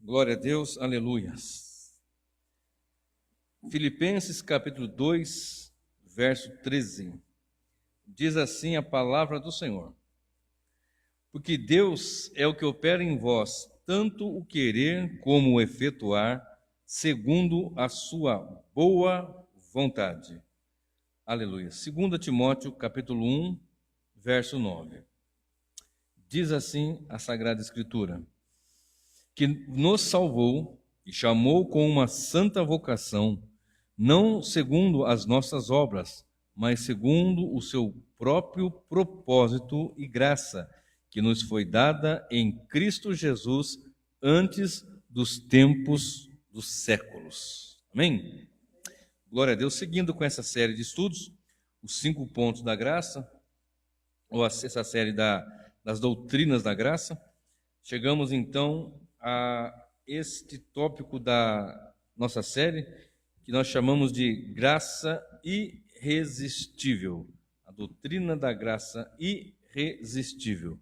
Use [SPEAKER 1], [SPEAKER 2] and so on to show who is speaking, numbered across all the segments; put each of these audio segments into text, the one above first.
[SPEAKER 1] Glória a Deus, aleluias. Filipenses capítulo 2, verso 13. Diz assim a palavra do Senhor: Porque Deus é o que opera em vós, tanto o querer como o efetuar, segundo a sua boa vontade. Aleluia. 2 Timóteo capítulo 1, verso 9. Diz assim a Sagrada Escritura: que nos salvou e chamou com uma santa vocação, não segundo as nossas obras, mas segundo o seu próprio propósito e graça, que nos foi dada em Cristo Jesus antes dos tempos dos séculos. Amém? Glória a Deus. Seguindo com essa série de estudos, os 5 pontos da graça, ou essa série das doutrinas da graça, chegamos então a este tópico da nossa série, que nós chamamos de graça irresistível, a doutrina da graça irresistível.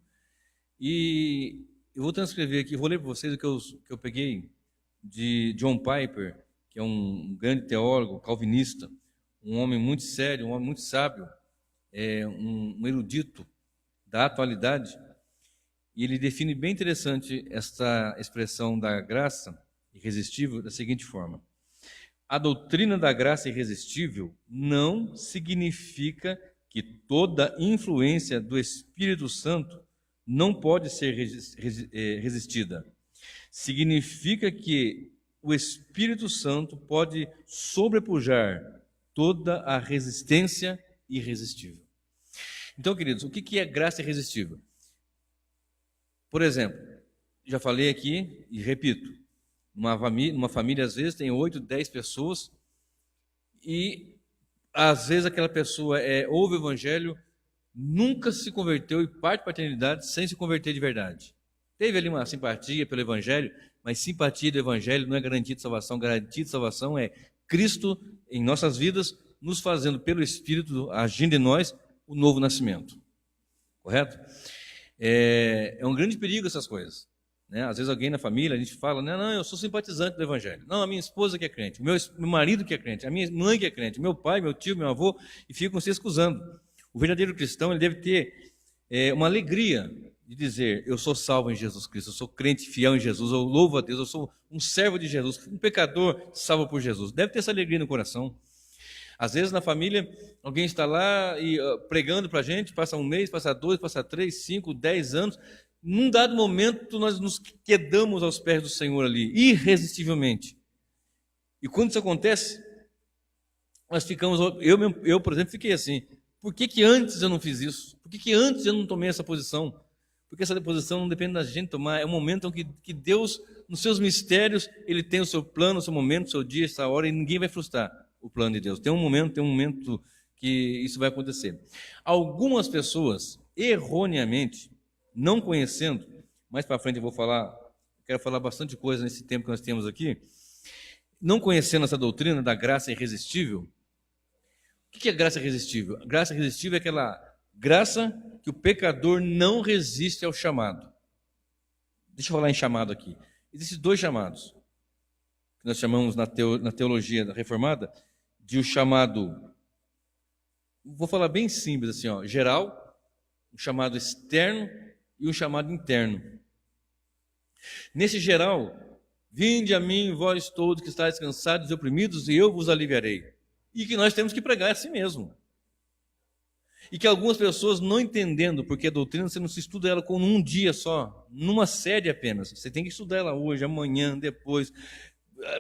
[SPEAKER 1] E eu vou transcrever aqui, vou ler para vocês o que eu peguei de John Piper, que é um grande teólogo calvinista, um homem muito sério, um homem muito sábio, um erudito da atualidade. E ele define bem interessante esta expressão da graça irresistível da seguinte forma: a doutrina da graça irresistível não significa que toda influência do Espírito Santo não pode ser resistida. Significa que o Espírito Santo pode sobrepujar toda a resistência irresistível. Então, queridos, o que é graça irresistível? Por exemplo, já falei aqui e repito, numa família às vezes tem 8, 10 pessoas e às vezes aquela pessoa ouve o evangelho, nunca se converteu e parte para a eternidade sem se converter de verdade. Teve ali uma simpatia pelo evangelho, mas simpatia do evangelho não é garantia de salvação. Garantia de salvação é Cristo em nossas vidas, nos fazendo pelo Espírito, agindo em nós, o novo nascimento. Correto? É um grande perigo essas coisas, né? Às vezes alguém na família, a gente fala, não, eu sou simpatizante do evangelho. Não, a minha esposa que é crente, meu marido que é crente, a minha mãe que é crente, meu pai, meu tio, meu avô, e ficam se excusando. O verdadeiro cristão, ele deve ter uma alegria de dizer, eu sou salvo em Jesus Cristo, eu sou crente fiel em Jesus, eu louvo a Deus, eu sou um servo de Jesus, um pecador salvo por Jesus. Deve ter essa alegria no coração. Às vezes na família, alguém está lá e pregando para a gente, passa um mês, passa 2, passa 3, 5, 10 anos. Num dado momento, nós nos quedamos aos pés do Senhor ali, irresistivelmente. E quando isso acontece, nós ficamos... Eu, por exemplo, fiquei assim. Por que antes eu não fiz isso? Por que antes eu não tomei essa posição? Porque essa posição não depende da gente tomar. É um momento em que Deus, nos seus mistérios, Ele tem o seu plano, o seu momento, o seu dia, essa hora, e ninguém vai frustrar o plano de Deus. Tem um momento que isso vai acontecer. Algumas pessoas, erroneamente, não conhecendo, mais para frente eu quero falar bastante coisa nesse tempo que nós temos aqui, não conhecendo essa doutrina da graça irresistível. O que é graça irresistível? A graça irresistível é aquela graça que o pecador não resiste ao chamado. Deixa eu falar em chamado aqui. Existem 2 chamados, que nós chamamos na teologia reformada, de o chamado, vou falar bem simples assim, geral, um chamado externo e um chamado interno. Nesse geral, vinde a mim, vós todos que estáis cansados e oprimidos, e eu vos aliviarei. E que nós temos que pregar assim mesmo. E que algumas pessoas não entendendo, porque a doutrina você não se estuda ela com um dia só, numa série apenas. Você tem que estudar ela hoje, amanhã, depois,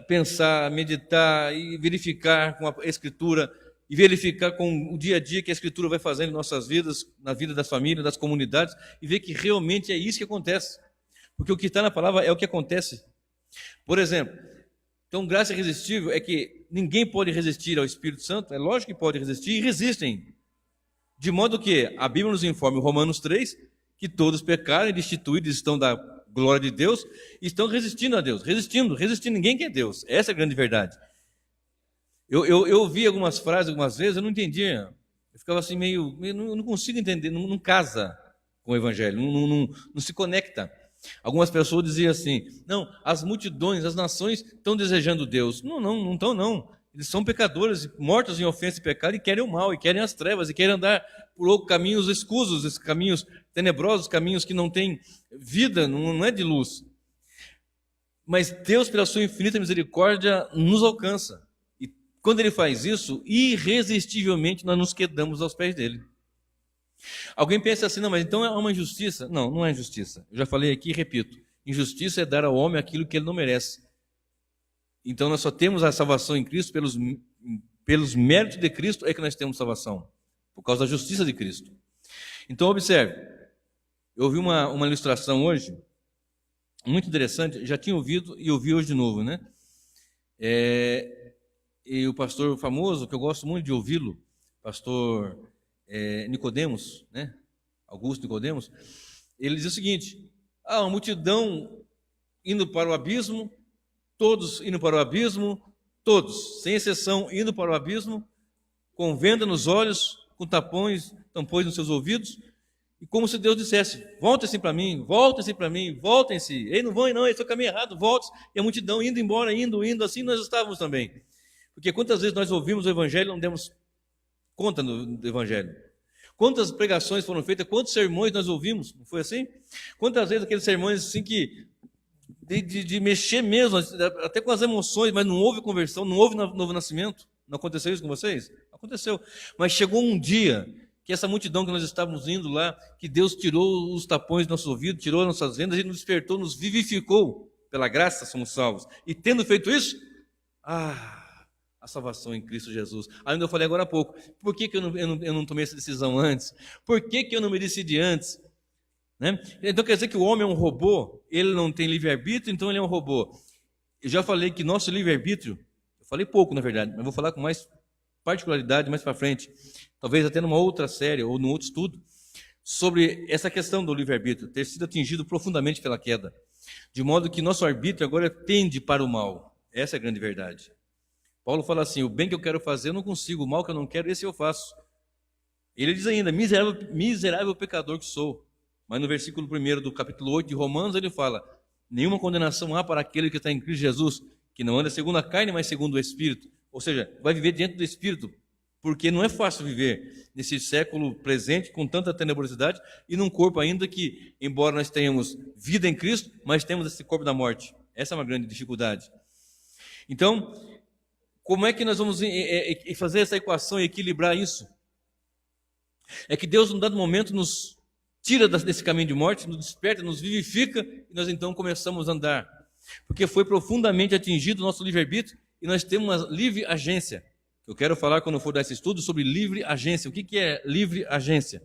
[SPEAKER 1] pensar, meditar e verificar com a Escritura e verificar com o dia a dia que a Escritura vai fazendo em nossas vidas, na vida das famílias, das comunidades, e ver que realmente é isso que acontece. Porque o que está na palavra é o que acontece. Por exemplo, então graça irresistível é que ninguém pode resistir ao Espírito Santo, é lógico que pode resistir, e resistem. De modo que a Bíblia nos informa, em Romanos 3, que todos pecaram e destituídos estão da glória de Deus, e estão resistindo a Deus, resistindo, ninguém quer Deus. Essa é a grande verdade. Eu ouvi algumas frases, algumas vezes, eu não entendia. Eu ficava assim eu não consigo entender, não casa com o Evangelho, não se conecta. Algumas pessoas diziam assim: não, as multidões, as nações estão desejando Deus. Não estão, não. Eles são pecadores, mortos em ofensa e pecado, e querem o mal, e querem as trevas, e querem andar por caminhos escusos, esses caminhos tenebrosos, caminhos que não têm vida, não é de luz. Mas Deus, pela sua infinita misericórdia, nos alcança. E quando Ele faz isso, irresistivelmente nós nos quedamos aos pés dEle. Alguém pensa assim: não, mas então é uma injustiça. Não, não é injustiça. Eu já falei aqui e repito: injustiça é dar ao homem aquilo que ele não merece. Então nós só temos a salvação em Cristo, pelos méritos de Cristo é que nós temos salvação, por causa da justiça de Cristo. Então observe, eu ouvi uma ilustração hoje, muito interessante, já tinha ouvido e ouvi hoje de novo, né? E o pastor famoso, que eu gosto muito de ouvi-lo, pastor Nicodemos, né? Augusto Nicodemos, ele diz o seguinte: uma multidão indo para o abismo, todos indo para o abismo, todos, sem exceção, indo para o abismo, com venda nos olhos, com tampões nos seus ouvidos, e como se Deus dissesse: voltem-se para mim, voltem-se para mim, voltem-se, ei, não vão não, esse é o caminho errado, volte. E a multidão indo embora, indo, assim nós estávamos também. Porque quantas vezes nós ouvimos o Evangelho e não demos conta do Evangelho? Quantas pregações foram feitas, quantos sermões nós ouvimos, não foi assim? Quantas vezes aqueles sermões assim que de mexer mesmo, até com as emoções, mas não houve conversão, não houve novo nascimento? Não aconteceu isso com vocês? Aconteceu. Mas chegou um dia que essa multidão que nós estávamos indo lá, que Deus tirou os tapões dos nossos ouvidos, tirou nossas vendas, e nos despertou, nos vivificou. Pela graça somos salvos. E tendo feito isso, a salvação em Cristo Jesus. Ainda eu falei agora há pouco: por que eu não tomei essa decisão antes? Por que eu não me decidi antes? Né? Então quer dizer que o homem é um robô? Ele não tem livre-arbítrio, então ele é um robô. Eu já falei que nosso livre-arbítrio, eu falei pouco na verdade, mas vou falar com mais particularidade mais para frente, talvez até numa outra série ou num outro estudo, sobre essa questão do livre-arbítrio, ter sido atingido profundamente pela queda, de modo que nosso arbítrio agora tende para o mal. Essa é a grande verdade. Paulo fala assim: o bem que eu quero fazer eu não consigo, o mal que eu não quero, esse eu faço. Ele diz ainda: miserável pecador que sou. Mas no versículo 1 do capítulo 8 de Romanos ele fala: nenhuma condenação há para aquele que está em Cristo Jesus, que não anda segundo a carne, mas segundo o Espírito. Ou seja, vai viver diante do Espírito, porque não é fácil viver nesse século presente com tanta tenebrosidade e num corpo ainda que, embora nós tenhamos vida em Cristo, mas temos esse corpo da morte. Essa é uma grande dificuldade. Então, como é que nós vamos fazer essa equação e equilibrar isso? É que Deus, num dado momento, nos tira desse caminho de morte, nos desperta, nos vivifica, e nós então começamos a andar. Porque foi profundamente atingido o nosso livre-arbítrio, e nós temos uma livre agência. Eu quero falar, quando for dar esse estudo, sobre livre agência. O que é livre agência?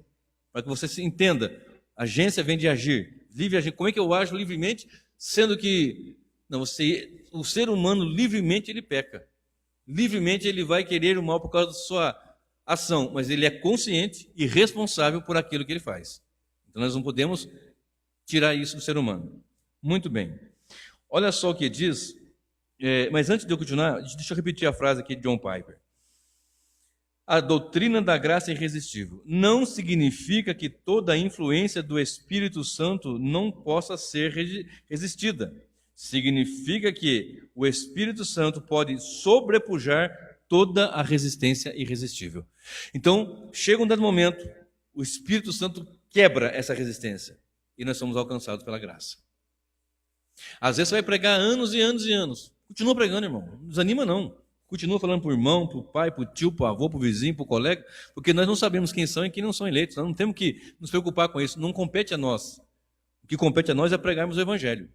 [SPEAKER 1] Para que você se entenda. Agência vem de agir. Livre agência. Como é que eu ajo livremente, sendo que o ser humano livremente ele peca. Livremente ele vai querer o mal por causa da sua ação, mas ele é consciente e responsável por aquilo que ele faz. Então nós não podemos tirar isso do ser humano. Muito bem. Olha só o que diz, mas antes de eu continuar, deixa eu repetir a frase aqui de John Piper. A doutrina da graça é irresistível. Não significa que toda a influência do Espírito Santo não possa ser resistida. Significa que o Espírito Santo pode sobrepujar toda a resistência irresistível. Então, chega um dado momento, o Espírito Santo quebra essa resistência e nós somos alcançados pela graça. Às vezes você vai pregar anos e anos e anos. Continua pregando, irmão. Não desanima, não. Continua falando para o irmão, para o pai, para o tio, para o avô, para o vizinho, para o colega, porque nós não sabemos quem são e quem não são eleitos. Nós não temos que nos preocupar com isso. Não compete a nós. O que compete a nós é pregarmos o Evangelho.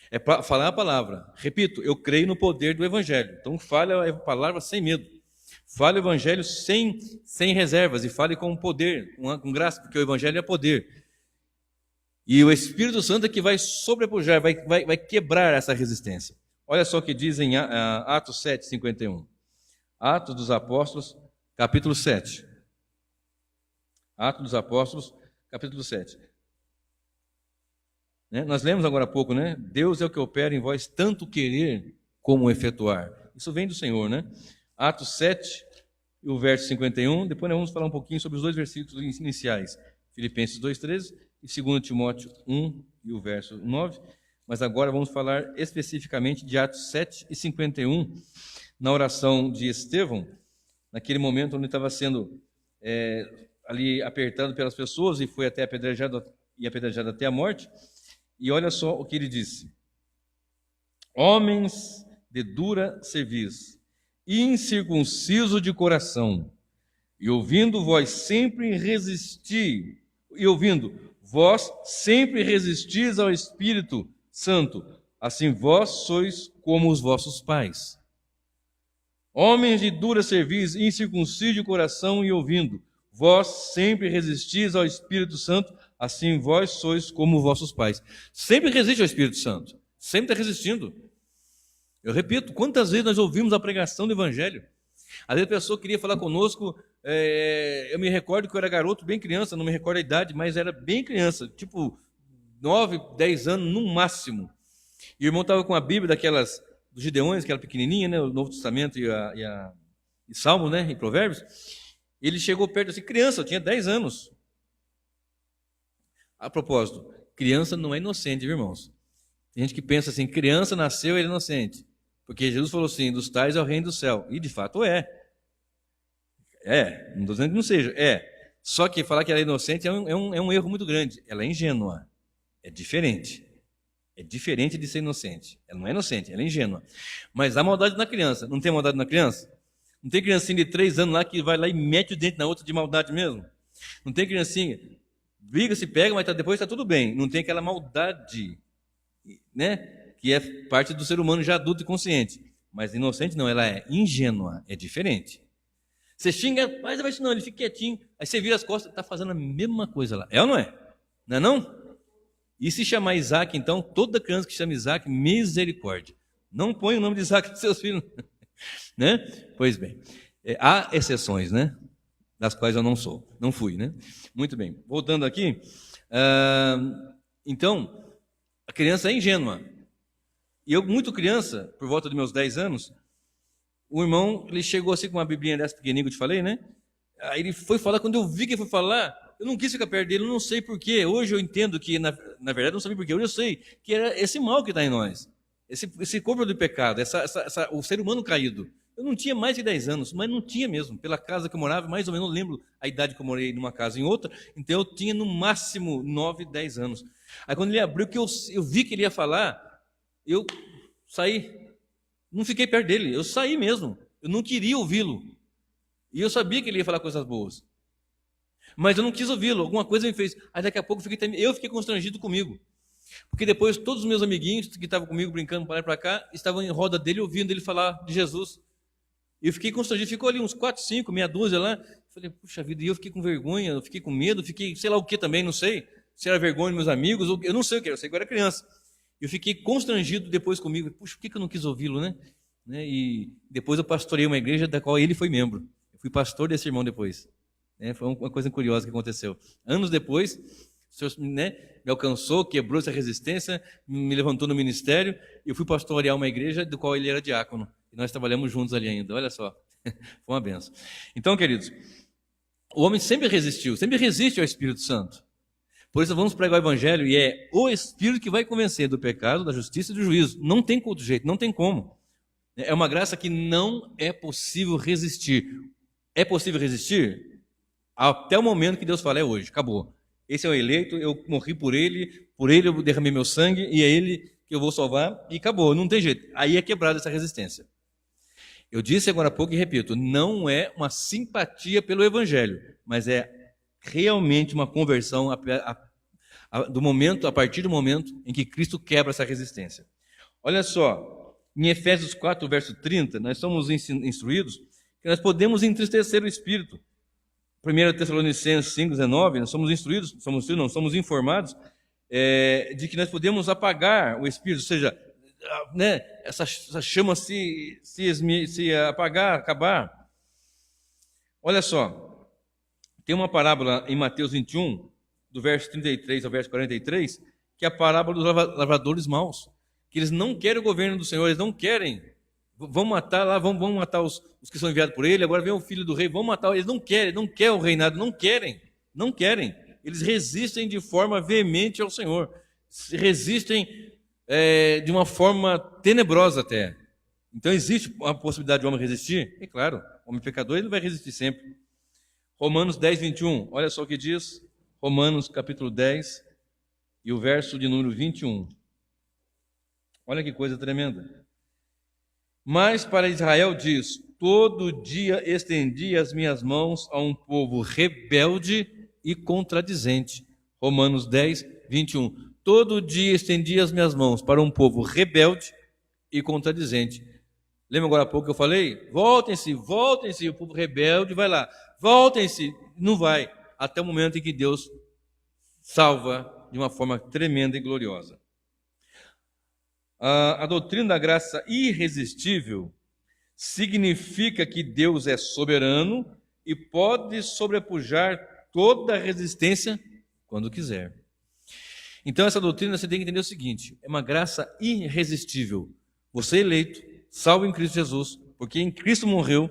[SPEAKER 1] É falar a palavra. Repito, eu creio no poder do Evangelho. Então fale a palavra sem medo. Fale o Evangelho sem reservas e fale com poder, com graça, porque o Evangelho é poder. E o Espírito Santo é que vai sobrepujar, vai quebrar essa resistência. Olha só o que diz em Atos 7, 51. Atos dos Apóstolos, capítulo 7. Atos dos Apóstolos, capítulo 7. Nós lemos agora há pouco, né? Deus é o que opera em vós tanto querer como efetuar. Isso vem do Senhor, né? Atos 7, o verso 51. Depois nós vamos falar um pouquinho sobre os dois versículos iniciais. Filipenses 2,13 e 2 Timóteo 1 e o verso 9, mas agora vamos falar especificamente de Atos 7 e 51, na oração de Estevão, naquele momento onde estava sendo ali apertado pelas pessoas e foi até apedrejado até a morte. E olha só o que ele disse: homens de dura cerviz, incircunciso de coração, e ouvindo vós sempre resistis ao Espírito Santo, assim vós sois como os vossos pais. Homens de dura cerviz, incircunciso de coração, e ouvindo vós sempre resistis ao Espírito Santo, assim vós sois como vossos pais. Sempre resiste ao Espírito Santo, sempre está resistindo. Eu repito, quantas vezes nós ouvimos a pregação do Evangelho? Às vezes a pessoa queria falar conosco, eu me recordo que eu era garoto, bem criança, não me recordo a idade, mas era bem criança, tipo 9, 10 anos no máximo. E o irmão estava com a Bíblia daquelas dos Gideões, aquela pequenininha, né, o Novo Testamento e Salmos, né, e Provérbios. Ele chegou perto assim, criança, eu tinha 10 anos. A propósito, criança não é inocente, viu, irmãos? Tem gente que pensa assim, criança nasceu, ele é inocente. Porque Jesus falou assim, dos tais é o reino do céu. E de fato é. Não estou dizendo que não seja, Só que falar que ela é inocente é um erro muito grande. Ela é ingênua. É diferente. É diferente de ser inocente. Ela não é inocente, ela é ingênua. Mas há maldade na criança. Não tem maldade na criança? Não tem criancinha de 3 anos lá que vai lá e mete o dente na outra de maldade mesmo? Não tem criancinha, briga, se pega, mas depois está tudo bem. Não tem aquela maldade, né, que é parte do ser humano já adulto e consciente. Mas inocente não, ela é ingênua, é diferente. Você xinga, mas não, ele fica quietinho. Aí você vira as costas, está fazendo a mesma coisa lá. É ou não é? Não é não? E se chamar Isaac, então, toda criança que chama Isaac, misericórdia. Não põe o nome de Isaac nos seus filhos. Né? Pois bem, há exceções, né? Das quais eu não fui, né? Muito bem, voltando aqui, então, a criança é ingênua. E eu, muito criança, por volta dos meus 10 anos, o irmão, ele chegou assim com uma biblinha dessa pequenininha que eu te falei, né? Aí ele foi falar, quando eu vi que ele foi falar, eu não quis ficar perto dele, eu não sei porquê. Hoje eu entendo que, na verdade, eu não sabia porquê. Hoje eu sei que era esse mal que está em nós. Esse corpo do pecado, o ser humano caído. Eu não tinha mais de 10 anos, mas não tinha mesmo. Pela casa que eu morava, mais ou menos, eu lembro a idade que eu morei numa casa em outra, então eu tinha no máximo 9, 10 anos. Aí quando ele abriu, que eu vi que ele ia falar, eu saí. Não fiquei perto dele, eu saí mesmo. Eu não queria ouvi-lo. E eu sabia que ele ia falar coisas boas. Mas eu não quis ouvi-lo, alguma coisa me fez. Aí daqui a pouco eu fiquei constrangido comigo. Porque depois todos os meus amiguinhos que estavam comigo brincando para lá e para cá, estavam em roda dele ouvindo ele falar de Jesus. E eu fiquei constrangido, ficou ali uns 4, 5, meia dúzia lá. Falei, puxa vida, e eu fiquei com vergonha, eu fiquei com medo, fiquei sei lá o que também, não sei. Se era vergonha dos meus amigos, eu não sei o que, eu sei que eu era criança. Eu fiquei constrangido depois comigo, puxa, por que eu não quis ouvi-lo, né? E depois eu pastorei uma igreja da qual ele foi membro. Eu fui pastor desse irmão depois. Foi uma coisa curiosa que aconteceu. Anos depois, o Senhor, me alcançou, quebrou essa resistência, me levantou no ministério, e eu fui pastorear uma igreja do qual ele era diácono. E nós trabalhamos juntos ali ainda, olha só. Foi uma benção. Então, queridos, o homem sempre resistiu, sempre resiste ao Espírito Santo. Por isso vamos pregar o Evangelho, e é o Espírito que vai convencer do pecado, da justiça e do juízo. Não tem outro jeito, não tem como. É uma graça que não é possível resistir. É possível resistir? Até o momento que Deus fala, é hoje, acabou. Esse é o eleito, eu morri por ele eu derramei meu sangue, e é ele que eu vou salvar, e acabou, não tem jeito. Aí é quebrada essa resistência. Eu disse agora há pouco e repito, não é uma simpatia pelo Evangelho, mas é realmente uma conversão a partir do momento em que Cristo quebra essa resistência. Olha só, em Efésios 4, verso 30, nós somos instruídos que nós podemos entristecer o Espírito. 1 Tessalonicenses 5, 19, nós somos instruídos, somos informados de que nós podemos apagar o Espírito, ou seja, essa chama se apagar, acabar. Olha só, tem uma parábola em Mateus 21, do verso 33 ao verso 43, que é a parábola dos lavradores maus, que eles não querem o governo do Senhor, eles não querem, vão matar lá, vão matar os que são enviados por ele, agora vem o filho do rei, vão matar, eles não querem o reinado, não querem. eles resistem de forma veemente ao Senhor, resistem de uma forma tenebrosa até. Então existe a possibilidade de o homem resistir? É claro, o homem pecador ele vai resistir sempre. Romanos 10, 21, olha só o que diz, Romanos capítulo 10 e o verso de número 21. Olha que coisa tremenda. Mas para Israel diz, todo dia estendi as minhas mãos a um povo rebelde e contradizente. Romanos 10, 21. Todo dia estendi as minhas mãos para um povo rebelde e contradizente. Lembra agora há pouco que eu falei? Voltem-se, voltem-se, o povo rebelde vai lá. Voltem-se, não vai. Até o momento em que Deus salva de uma forma tremenda e gloriosa. A doutrina da graça irresistível significa que Deus é soberano e pode sobrepujar toda resistência quando quiser. Então essa doutrina você tem que entender o seguinte, é uma graça irresistível. Você é eleito, salvo em Cristo Jesus, porque em Cristo morreu,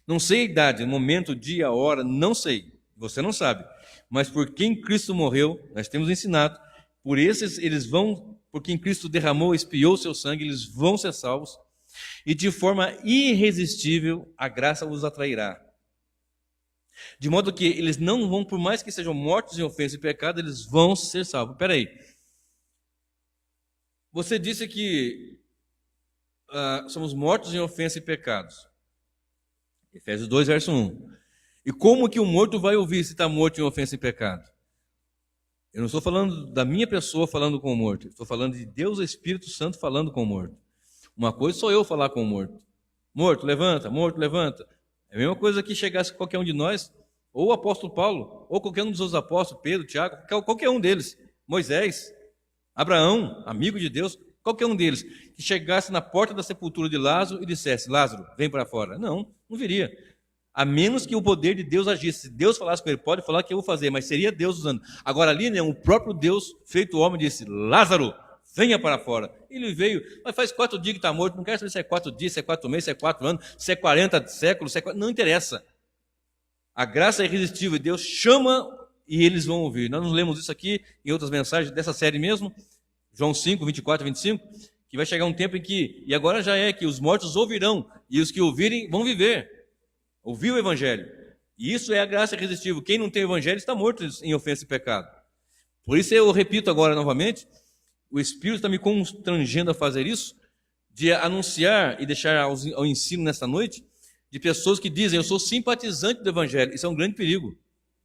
[SPEAKER 1] não sei a idade, momento, dia, hora, não sei, você não sabe, mas porque em Cristo morreu, nós temos ensinado, por esses eles vão, porque em Cristo derramou, expiou seu sangue, eles vão ser salvos, e de forma irresistível a graça os atrairá. De modo que eles não vão, por mais que sejam mortos em ofensa e pecado, eles vão ser salvos. Espera aí. Você disse que somos mortos em ofensa e pecados. Efésios 2, verso 1. E como que o morto vai ouvir se está morto em ofensa e pecado? Eu não estou falando da minha pessoa falando com o morto. Estou falando de Deus Espírito Santo falando com o morto. Uma coisa sou eu falar com o morto. Morto, levanta, morto, levanta. É a mesma coisa que chegasse qualquer um de nós, ou o apóstolo Paulo, ou qualquer um dos outros apóstolos, Pedro, Tiago, qualquer um deles, Moisés, Abraão, amigo de Deus, qualquer um deles, que chegasse na porta da sepultura de Lázaro e dissesse, Lázaro, vem para fora. Não viria. A menos que o poder de Deus agisse. Se Deus falasse com ele, pode falar que eu vou fazer, mas seria Deus usando. Agora ali, né, o próprio Deus, feito homem, disse, Lázaro, venha para fora. Ele veio, mas faz 4 dias que está morto, não quero saber se é 4 dias, se é 4 meses, se é 4 anos, se é 40 séculos, não interessa. A graça é irresistível, Deus chama e eles vão ouvir. Nós nos lemos isso aqui em outras mensagens dessa série mesmo, João 5, 24 e 25, que vai chegar um tempo em que, e agora já é, que os mortos ouvirão, e os que ouvirem vão viver. Ouvir o Evangelho. E isso é a graça irresistível. Quem não tem o Evangelho está morto em ofensa e pecado. Por isso eu repito agora novamente, o Espírito está me constrangendo a fazer isso, de anunciar e deixar ao ensino nesta noite, de pessoas que dizem, eu sou simpatizante do Evangelho. Isso é um grande perigo.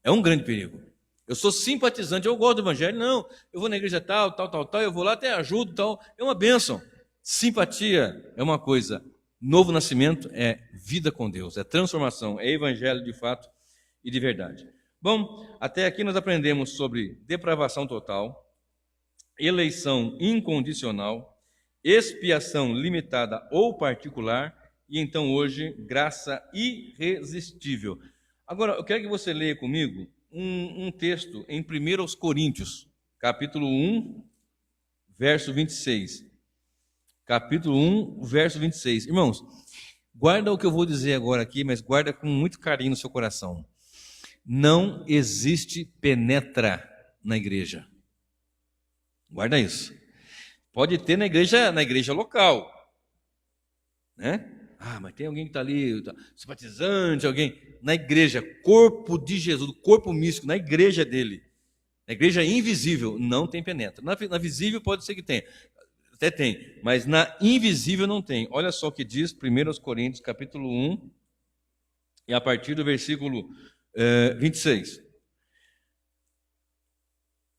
[SPEAKER 1] É um grande perigo. Eu sou simpatizante, eu gosto do Evangelho. Não, eu vou na igreja tal, eu vou lá até ajudo, tal. É uma bênção. Simpatia é uma coisa. Novo nascimento é vida com Deus, é transformação, é evangelho de fato e de verdade. Bom, até aqui nós aprendemos sobre depravação total, eleição incondicional, expiação limitada ou particular, e então hoje, graça irresistível. Agora, eu quero que você leia comigo um texto em 1 Coríntios, capítulo 1, verso 26. Capítulo 1, verso 26. Irmãos, guarda o que eu vou dizer agora aqui, mas guarda com muito carinho no seu coração. Não existe penetra na igreja. Guarda isso. Pode ter na igreja local, né? Mas tem alguém que está ali, simpatizante, alguém. Na igreja, corpo de Jesus, corpo místico, na igreja dele. Na igreja invisível, não tem penetra. Na visível pode ser que tenha. Até tem, mas na invisível não tem. Olha só o que diz 1 Coríntios, capítulo 1, e a partir do versículo 26.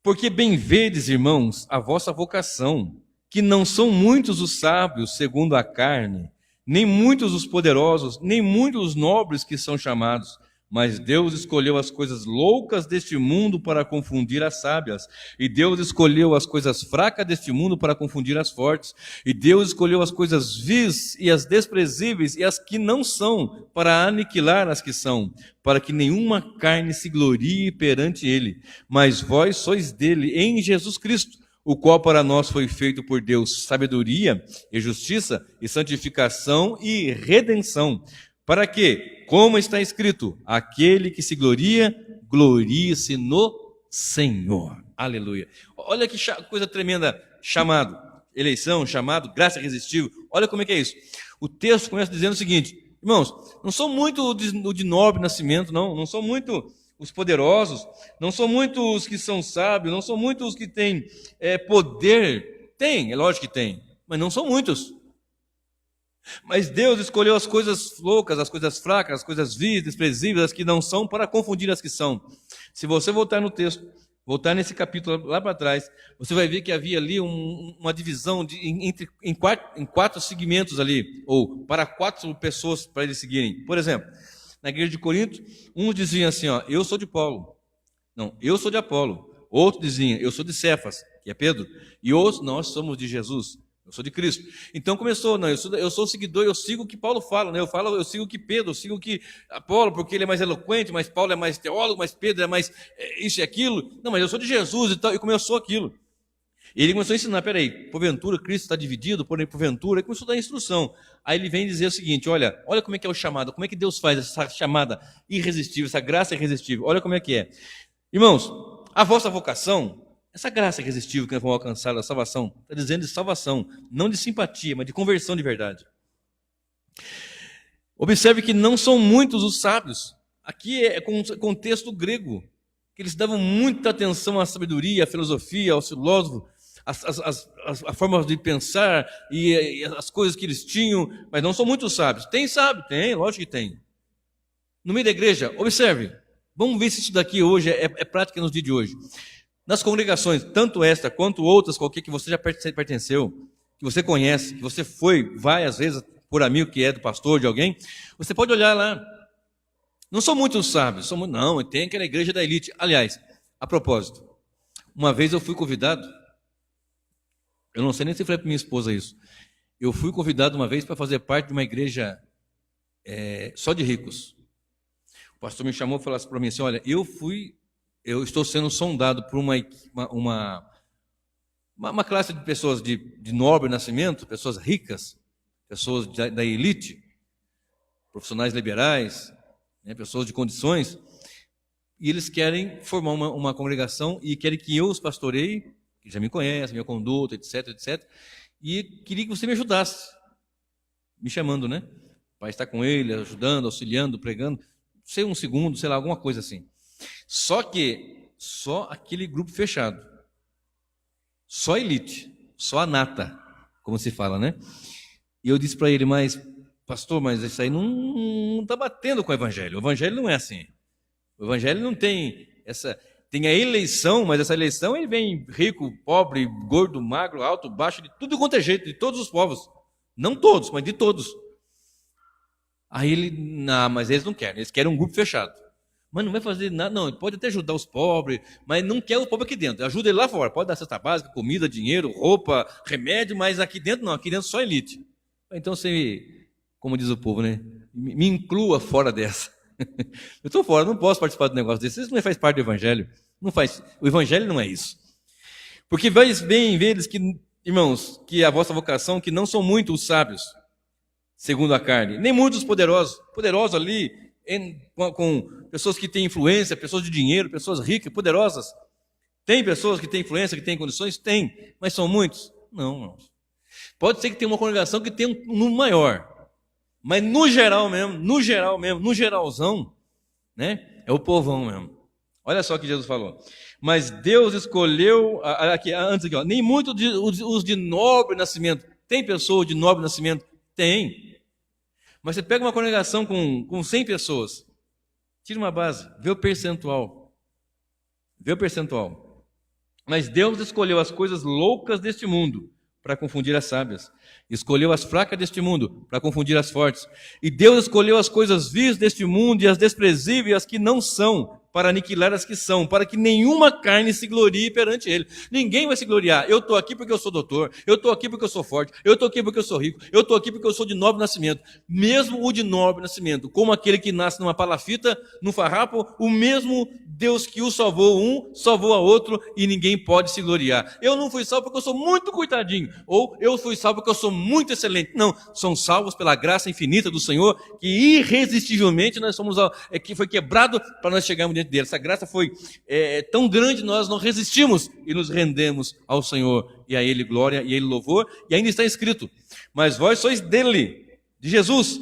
[SPEAKER 1] Porque bem vedes, irmãos, a vossa vocação, que não são muitos os sábios segundo a carne, nem muitos os poderosos, nem muitos os nobres que são chamados, mas Deus escolheu as coisas loucas deste mundo para confundir as sábias, e Deus escolheu as coisas fracas deste mundo para confundir as fortes, e Deus escolheu as coisas vis e as desprezíveis e as que não são, para aniquilar as que são, para que nenhuma carne se glorie perante ele. Mas vós sois dele em Jesus Cristo, o qual para nós foi feito por Deus sabedoria e justiça e santificação e redenção, para que, como está escrito, aquele que se gloria, glorie-se no Senhor. Aleluia. Olha que coisa tremenda, chamado, eleição, chamado, graça irresistível. Olha como é que é isso. O texto começa dizendo o seguinte: irmãos, não são muito o de nobre nascimento, não são muito os poderosos, não são muitos os que são sábios, não são muitos os que têm poder. Tem, é lógico que tem, mas não são muitos. Mas Deus escolheu as coisas loucas, as coisas fracas, as coisasvis, desprezíveis, as que não são, para confundir as que são. Se você voltar no texto, voltar nesse capítulo lá para trás, você vai ver que havia ali uma divisão em quatro segmentos ali, ou para 4 pessoas para eles seguirem. Por exemplo, na igreja de Corinto, uns diziam assim, ó, eu sou de Paulo. Não, eu sou de Apolo. Outro dizia, eu sou de Cefas, que é Pedro. E outros, nós somos de Jesus. Eu sou de Cristo. Então começou, não, eu sou seguidor, eu sigo o que Paulo fala, né? Eu sigo o que Pedro, eu sigo o que Apolo, porque ele é mais eloquente, mas Paulo é mais teólogo, mas Pedro é mais isso e aquilo. Não, mas eu sou de Jesus e tal, e começou aquilo. E ele começou a ensinar, peraí, porventura Cristo está dividido, porventura, e começou a dar instrução. Aí ele vem dizer o seguinte, olha como é que é o chamado, como é que Deus faz essa chamada irresistível, essa graça irresistível, olha como é que é. Irmãos, a vossa vocação, essa graça irresistível que nós vamos alcançar, a salvação, está dizendo de salvação, não de simpatia, mas de conversão de verdade. Observe que não são muitos os sábios. Aqui é contexto grego, que eles davam muita atenção à sabedoria, à filosofia, aos filósofos, a forma de pensar e as coisas que eles tinham, mas não são muitos sábios. Tem sábio? Tem, lógico que tem. No meio da igreja, observe, vamos ver se isso daqui hoje é prática nos dias de hoje. Nas congregações, tanto esta quanto outras, qualquer que você já pertenceu, que você conhece, que você vai às vezes por amigo que é do pastor, de alguém, você pode olhar lá. Não são muitos sábios, não, tem aquela igreja da elite. Aliás, a propósito, uma vez eu fui convidado, eu não sei nem se falei para minha esposa isso, eu fui convidado uma vez para fazer parte de uma igreja só de ricos. O pastor me chamou e falou para mim assim, olha, eu estou sendo sondado por uma classe de pessoas de nobre nascimento, pessoas ricas, pessoas da elite, profissionais liberais, né, pessoas de condições, e eles querem formar uma congregação e querem que eu os pastoreie, que já me conhece, minha conduta, etc, etc, e queria que você me ajudasse, me chamando, né, para estar com ele, ajudando, auxiliando, pregando, sei um segundo, sei lá, alguma coisa assim. Só que, só aquele grupo fechado, só elite, só a nata, como se fala, né? E eu disse para ele, mas pastor, mas isso aí não está batendo com o evangelho. O evangelho não é assim. O evangelho não tem tem a eleição, mas essa eleição ele vem rico, pobre, gordo, magro, alto, baixo, de tudo quanto é jeito, de todos os povos. Não todos, mas de todos. Aí ele, não, mas eles não querem, eles querem um grupo fechado. Mas não vai fazer nada, não, ele pode até ajudar os pobres, mas não quer o pobre aqui dentro, ajuda ele lá fora, pode dar cesta básica, comida, dinheiro, roupa, remédio, mas aqui dentro não, aqui dentro só elite. Então você, como diz o povo, né, me inclua fora dessa. Eu estou fora, não posso participar do negócio desse, isso não faz parte do evangelho, o evangelho não é isso. Porque vai bem ver eles que, irmãos, que a vossa vocação, que não são muitos os sábios, segundo a carne, nem muitos os poderosos ali, com pessoas que têm influência, pessoas de dinheiro, pessoas ricas, poderosas. Tem pessoas que têm influência, que têm condições? Tem, mas são muitos? Não. Pode ser que tenha uma congregação que tenha um número maior, mas no geral mesmo, no geralzão, né, é o povão mesmo. Olha só o que Jesus falou. Mas Deus escolheu, antes aqui, nem muitos os de nobre nascimento. Tem pessoas de nobre nascimento? Tem. Mas você pega uma congregação com 100 pessoas, tira uma base, vê o percentual. Mas Deus escolheu as coisas loucas deste mundo para confundir as sábias. Escolheu as fracas deste mundo para confundir as fortes. E Deus escolheu as coisas vis deste mundo e as desprezíveis, as que não são, para aniquilar as que são, para que nenhuma carne se glorie perante ele. Ninguém vai se gloriar. Eu estou aqui porque eu sou doutor, eu estou aqui porque eu sou forte, eu estou aqui porque eu sou rico, eu estou aqui porque eu sou de nobre nascimento. Mesmo o de nobre nascimento, como aquele que nasce numa palafita, num farrapo, o mesmo Deus que o salvou um, salvou a outro, e ninguém pode se gloriar. Eu não fui salvo porque eu sou muito coitadinho, ou eu fui salvo porque eu sou muito excelente. Não, são salvos pela graça infinita do Senhor, que irresistivelmente nós somos, que foi quebrado para nós chegarmos diante diante dele. Essa graça foi tão grande, nós não resistimos e nos rendemos ao Senhor. E a Ele glória, e a Ele louvor. E ainda está escrito: mas vós sois dele, de Jesus.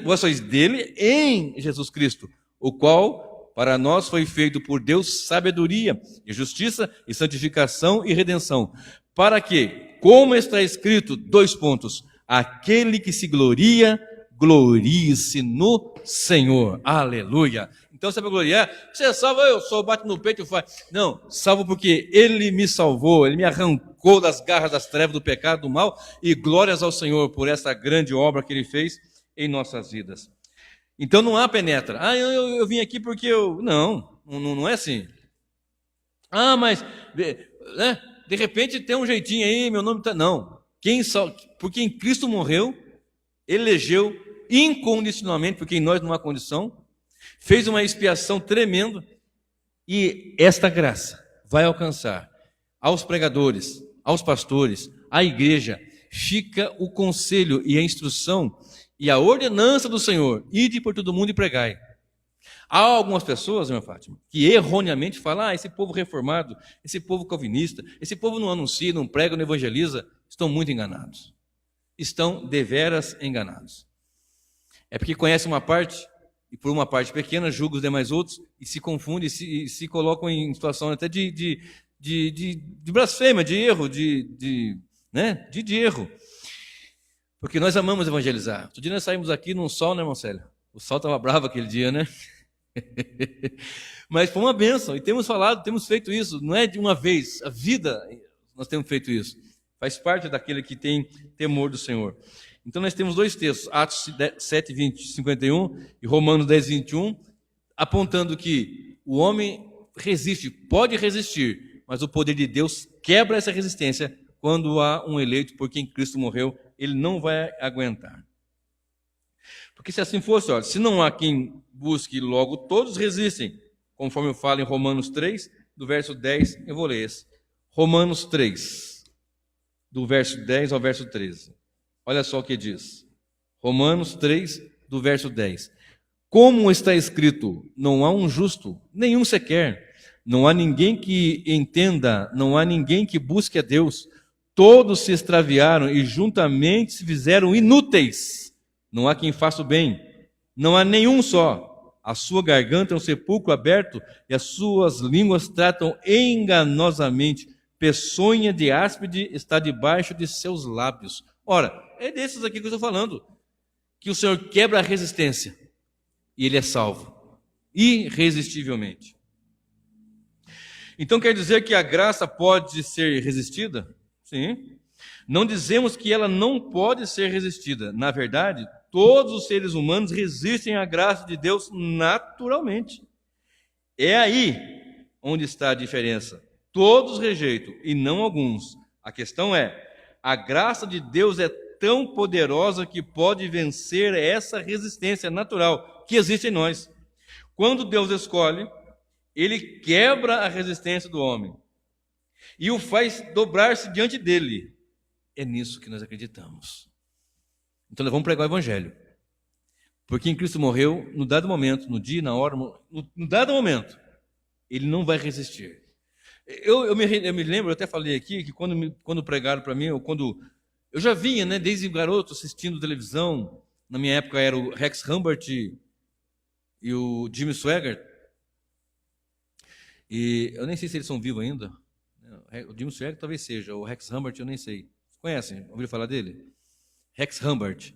[SPEAKER 1] Vós sois dele em Jesus Cristo, o qual para nós foi feito por Deus sabedoria, e justiça, e santificação e redenção. Para que, como está escrito, aquele que se gloria, glorie-se no Senhor. Aleluia. Então você vai gloriar, você é salvo, eu sou, bate no peito e faz. Não, salvo porque Ele me salvou, Ele me arrancou das garras das trevas, do pecado, do mal, e glórias ao Senhor por essa grande obra que Ele fez em nossas vidas. Então não há penetra. Eu vim aqui porque eu... Não é assim. Mas... né? De repente tem um jeitinho aí, meu nome está... Não. Porque em Cristo morreu, elegeu incondicionalmente, porque em nós não há condição, fez uma expiação tremenda, e esta graça vai alcançar aos pregadores, aos pastores, à igreja, fica o conselho e a instrução e a ordenança do Senhor: ide por todo mundo e pregai. Há algumas pessoas, irmã Fátima, que erroneamente falam: esse povo reformado, esse povo calvinista, esse povo não anuncia, não prega, não evangeliza. Estão muito enganados. Estão deveras enganados. É porque conhecem uma parte, e por uma parte pequena julgam os demais outros, e se confundem, e se colocam em situação até de blasfêmia, de erro, de erro. Porque nós amamos evangelizar. Outro dia nós saímos aqui num sol, né, irmão Célio? O sol estava bravo aquele dia, né? Mas foi uma bênção, e temos falado, temos feito isso, não é de uma vez, a vida nós temos feito isso, faz parte daquele que tem temor do Senhor. Então nós temos dois textos, Atos 7, 20, 51 e Romanos 10, 21, apontando que o homem resiste, pode resistir, mas o poder de Deus quebra essa resistência quando há um eleito por quem Cristo morreu, ele não vai aguentar. Porque se assim fosse, se não há quem busque, logo todos resistem, conforme eu falo em Romanos 3, do verso 10, eu vou ler esse. Romanos 3, do verso 10 ao verso 13. Olha só o que diz. Romanos 3, do verso 10. Como está escrito: não há um justo, nenhum sequer. Não há ninguém que entenda, não há ninguém que busque a Deus. Todos se extraviaram e juntamente se fizeram inúteis. Não há quem faça o bem, não há nenhum só. A sua garganta é um sepulcro aberto e as suas línguas tratam enganosamente. Peçonha de áspide está debaixo de seus lábios. Ora, é desses aqui que eu estou falando, que o Senhor quebra a resistência e ele é salvo, irresistivelmente. Então quer dizer que a graça pode ser resistida? Sim. Não dizemos que ela não pode ser resistida. Na verdade, todos os seres humanos resistem à graça de Deus naturalmente. É aí onde está a diferença. Todos rejeitam e não alguns. A questão é: a graça de Deus é tão poderosa que pode vencer essa resistência natural que existe em nós. Quando Deus escolhe, Ele quebra a resistência do homem e o faz dobrar-se diante dele. É nisso que nós acreditamos. Então nós vamos pregar o Evangelho. Porque em Cristo morreu, no dado momento, no dia, na hora, no dado momento, Ele não vai resistir. Eu me lembro, eu até falei aqui, que quando pregaram para mim, eu já vinha, né, desde garoto, assistindo televisão. Na minha época era o Rex Humbert e o Jimmy Swaggart. E eu nem sei se eles são vivos ainda. O Jimmy Swaggart talvez seja, o Rex Humbert eu nem sei. Conhecem? Ouviram falar dele? Rex Humbert.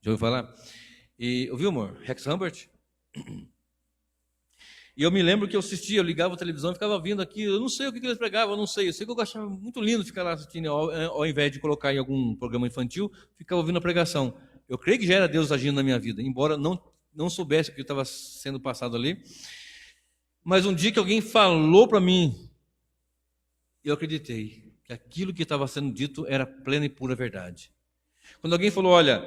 [SPEAKER 1] Já ouviu falar? E ouviu, amor? Rex Humbert? E eu me lembro que eu assistia, eu ligava a televisão e ficava vindo aqui, eu não sei o que eles pregavam, eu não sei. Eu sei que eu achava muito lindo ficar lá assistindo, ao invés de colocar em algum programa infantil, ficava ouvindo a pregação. Eu creio que já era Deus agindo na minha vida, embora não soubesse o que estava sendo passado ali. Mas um dia que alguém falou para mim, eu acreditei que aquilo que estava sendo dito era plena e pura verdade. Quando alguém falou: olha,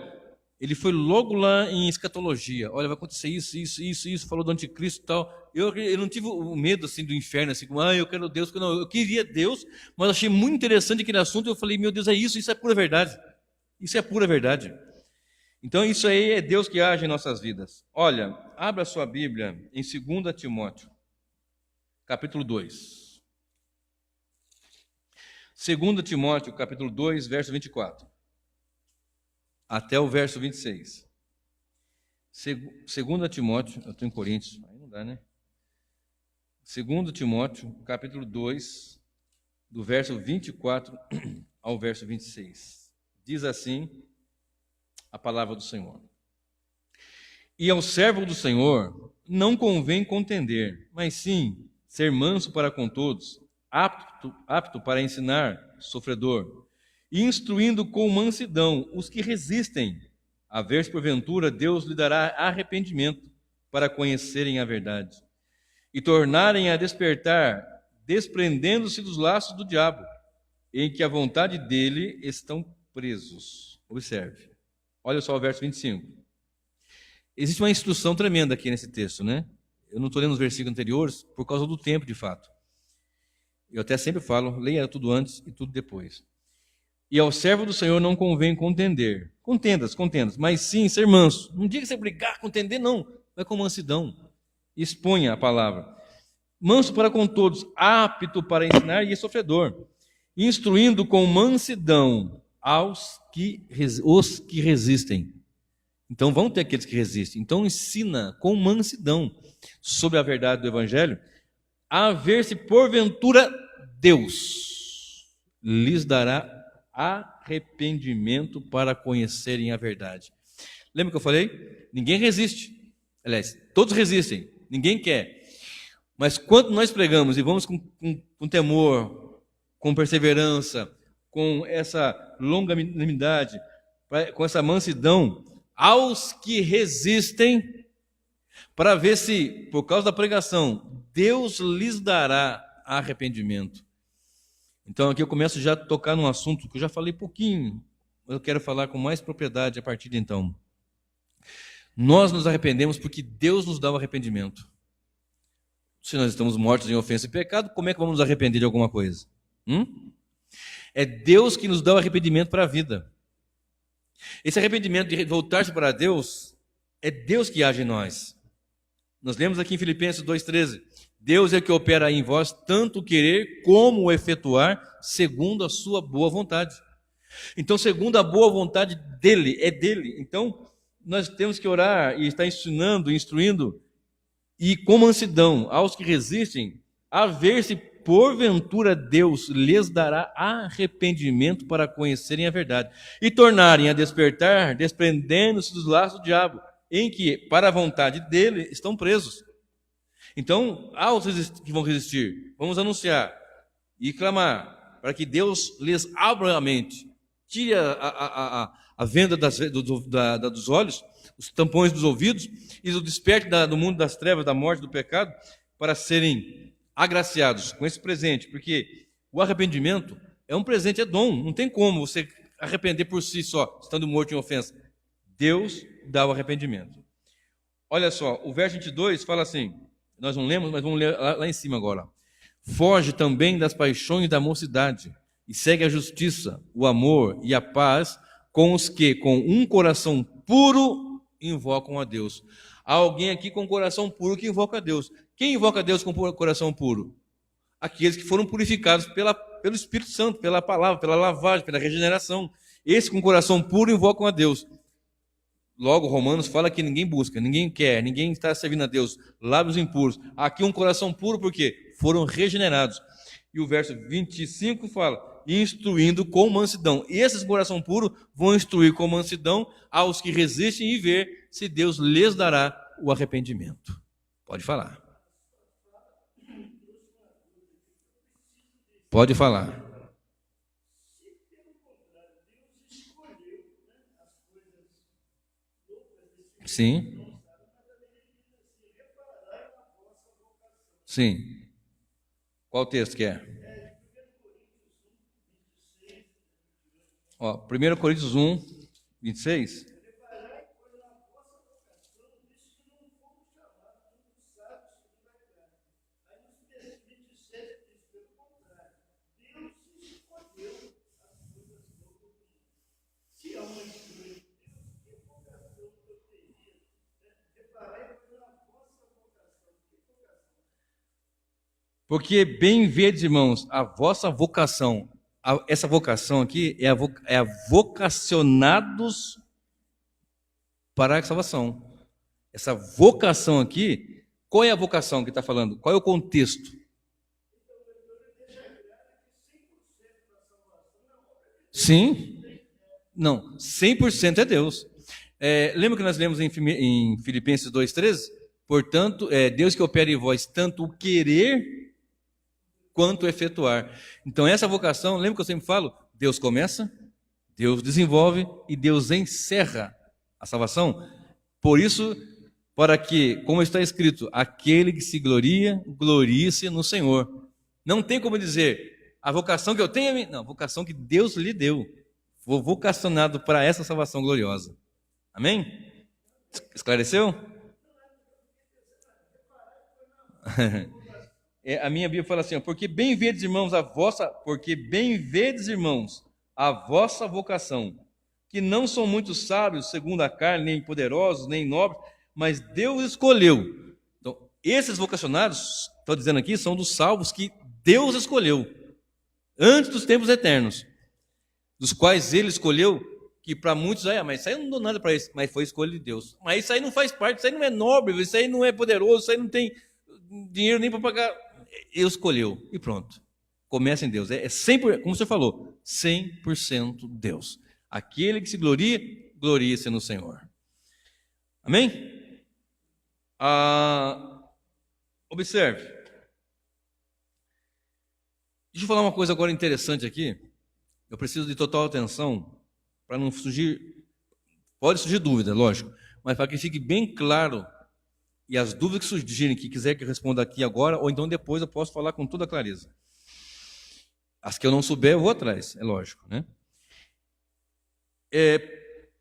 [SPEAKER 1] ele foi logo lá em escatologia, olha, vai acontecer isso, falou do anticristo e tal. Eu não tive o medo assim do inferno, assim, como, eu quero Deus, não, eu queria Deus, mas achei muito interessante aquele assunto, e eu falei: meu Deus, isso é pura verdade. Isso é pura verdade. Então isso aí é Deus que age em nossas vidas. Olha, abra sua Bíblia em 2 Timóteo, capítulo 2. 2 Timóteo, capítulo 2, verso 24. Até o verso 26. 2 Timóteo, eu estou em Coríntios, aí não dá, né? 2 Timóteo, capítulo 2, do verso 24 ao verso 26. Diz assim a palavra do Senhor. E ao servo do Senhor não convém contender, mas sim ser manso para com todos, apto para ensinar, sofredor, e instruindo com mansidão os que resistem, a ver se porventura Deus lhe dará arrependimento para conhecerem a verdade, e tornarem a despertar, desprendendo-se dos laços do diabo, em que a vontade dele estão presos. Observe. Olha só o verso 25. Existe uma instrução tremenda aqui nesse texto, né? Eu não estou lendo os versículos anteriores por causa do tempo, de fato. Eu até sempre falo, leia tudo antes e tudo depois. E ao servo do Senhor não convém contender. Contendas, mas sim ser manso. Não diga que você brigar, contender, não. Vai com mansidão. Exponha a palavra. Manso para com todos, apto para ensinar e sofredor. Instruindo com mansidão os que resistem. Então vão ter aqueles que resistem. Então ensina com mansidão sobre a verdade do Evangelho, a ver se porventura Deus lhes dará arrependimento para conhecerem a verdade. Lembra que eu falei? Ninguém resiste. Aliás, todos resistem. Ninguém quer. Mas quando nós pregamos e vamos com temor, com perseverança, com essa longanimidade, com essa mansidão, aos que resistem, para ver se, por causa da pregação, Deus lhes dará arrependimento. Então aqui eu começo já a tocar num assunto que eu já falei pouquinho, mas eu quero falar com mais propriedade a partir de então. Nós nos arrependemos porque Deus nos dá o arrependimento. Se nós estamos mortos em ofensa e pecado, como é que vamos nos arrepender de alguma coisa? É Deus que nos dá o arrependimento para a vida. Esse arrependimento de voltar-se para Deus, é Deus que age em nós. Nós lemos aqui em Filipenses 2,13. Deus é que opera em vós tanto o querer como o efetuar, segundo a sua boa vontade. Então, segundo a boa vontade dele, é dele. Então, nós temos que orar e estar ensinando, instruindo, e com mansidão aos que resistem, a ver se porventura Deus lhes dará arrependimento para conhecerem a verdade e tornarem a despertar, desprendendo-se dos laços do diabo, em que, para a vontade dele, estão presos. Então, aos que vão resistir, vamos anunciar e clamar para que Deus lhes abra a mente, tire a venda dos olhos, os tampões dos ouvidos e o desperte do mundo das trevas, da morte, do pecado, para serem agraciados com esse presente, porque o arrependimento é um presente, é dom, não tem como você arrepender por si só, estando morto em ofensa. Deus dá o arrependimento. Olha só, o verso 22 fala assim, nós não lemos, mas vamos ler lá em cima agora. Foge também das paixões da mocidade e segue a justiça, o amor e a paz com os que, com um coração puro, invocam a Deus. Há alguém aqui com um coração puro que invoca a Deus. Quem invoca a Deus com coração puro? Aqueles que foram purificados pelo Espírito Santo, pela palavra, pela lavagem, pela regeneração. Esses com coração puro invocam a Deus. Logo, Romanos fala que ninguém busca, ninguém quer, ninguém está servindo a Deus. Lábios impuros. Aqui um coração puro porque foram regenerados. E o verso 25 fala, instruindo com mansidão. E esses com coração puro vão instruir com mansidão aos que resistem e ver se Deus lhes dará o arrependimento. Pode falar. Pode falar. Sim. Sim. Qual texto que é? Ó, 1 Coríntios 1, 26. Porque bem vedes, irmãos, a vossa vocação. Essa vocação aqui é a vocacionados para a salvação. Essa vocação aqui, qual é a vocação que está falando? Qual é o contexto? Sim. Não, 100% é Deus. Lembra que nós lemos em Filipenses 2,13? Portanto, Deus que opera em vós tanto o querer quanto o efetuar. Então, essa vocação, lembra que eu sempre falo? Deus começa, Deus desenvolve e Deus encerra a salvação. Por isso, para que, como está escrito, aquele que se gloria, glorie-se no Senhor. Não tem como dizer, a vocação que eu tenho é minha. Não, a vocação que Deus lhe deu. Vou vocacionado para essa salvação gloriosa. Amém? Esclareceu? A minha Bíblia fala assim, porque bem vedes, irmãos, a vossa vocação, que não são muito sábios segundo a carne, nem poderosos, nem nobres, mas Deus escolheu. Então, esses vocacionados, estou dizendo aqui, são dos salvos que Deus escolheu, antes dos tempos eternos, dos quais Ele escolheu, que para muitos, mas isso aí eu não dou nada para isso, mas foi escolha de Deus. Mas isso aí não faz parte, isso aí não é nobre, isso aí não é poderoso, isso aí não tem dinheiro nem para pagar. Ele escolheu e pronto. Começa em Deus. É 100%, como você falou, 100% Deus. Aquele que se gloria, glorie-se no Senhor. Amém? Observe. Deixa eu falar uma coisa agora interessante aqui. Eu preciso de total atenção para não surgir. Pode surgir dúvida, lógico, mas para que fique bem claro. E as dúvidas que surgirem, que quiser que eu responda aqui agora, ou então depois eu posso falar com toda a clareza. As que eu não souber, eu vou atrás, é lógico, né?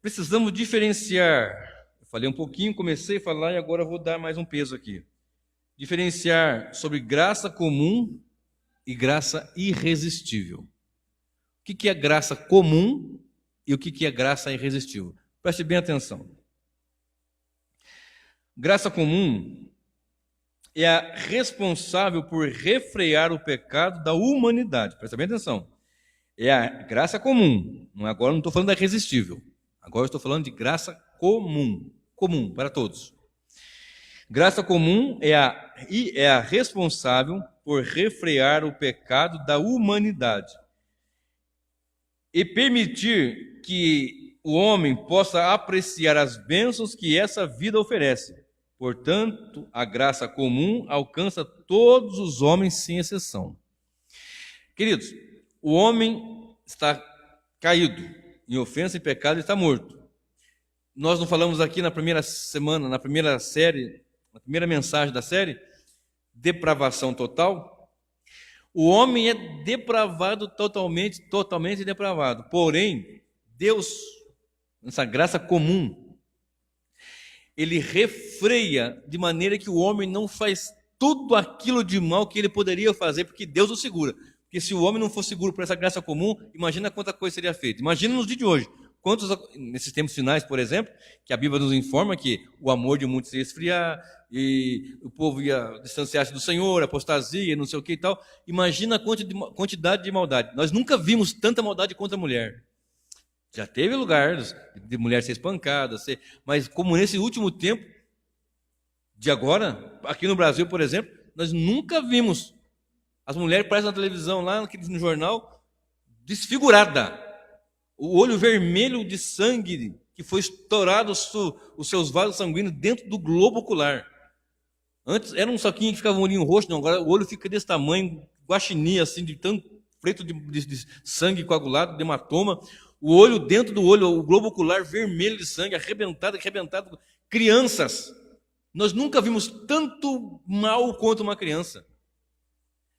[SPEAKER 1] Precisamos diferenciar. Eu falei um pouquinho, comecei a falar e agora eu vou dar mais um peso aqui. Diferenciar sobre graça comum e graça irresistível. O que é graça comum e o que é graça irresistível? Preste bem atenção. Graça comum é a responsável por refrear o pecado da humanidade. Presta bem atenção. É a graça comum. Agora não estou falando da irresistível. Agora estou falando de graça comum. Comum para todos. Graça comum é a responsável por refrear o pecado da humanidade e permitir que o homem possa apreciar as bênçãos que essa vida oferece. Portanto, a graça comum alcança todos os homens sem exceção. Queridos, o homem está caído em ofensa e pecado e está morto. Nós não falamos aqui na primeira semana, na primeira série, na primeira mensagem da série, depravação total. O homem é depravado totalmente depravado. Porém, Deus, nessa graça comum, Ele refreia de maneira que o homem não faz tudo aquilo de mal que ele poderia fazer, porque Deus o segura. Porque se o homem não fosse seguro por essa graça comum, imagina quanta coisa seria feita. Imagina nos dias de hoje. Quantos, nesses tempos finais, por exemplo, que a Bíblia nos informa que o amor de muitos ia esfriar, e o povo ia distanciar-se do Senhor, apostasia, não sei o que e tal. Imagina a quantidade de maldade. Nós nunca vimos tanta maldade contra a mulher. Já teve lugares de mulher ser espancada, mas como nesse último tempo, de agora, aqui no Brasil, por exemplo, nós nunca vimos. As mulheres parecem na televisão, lá no jornal, desfigurada. O olho vermelho de sangue que foi estourado os seus vasos sanguíneos dentro do globo ocular. Antes era um saquinho que ficava um olhinho roxo, não, agora o olho fica desse tamanho, guaxinim, assim, de tanto preto de sangue coagulado, de hematoma. O olho dentro do olho, o globo ocular vermelho de sangue, arrebentado. Crianças. Nós nunca vimos tanto mal quanto uma criança.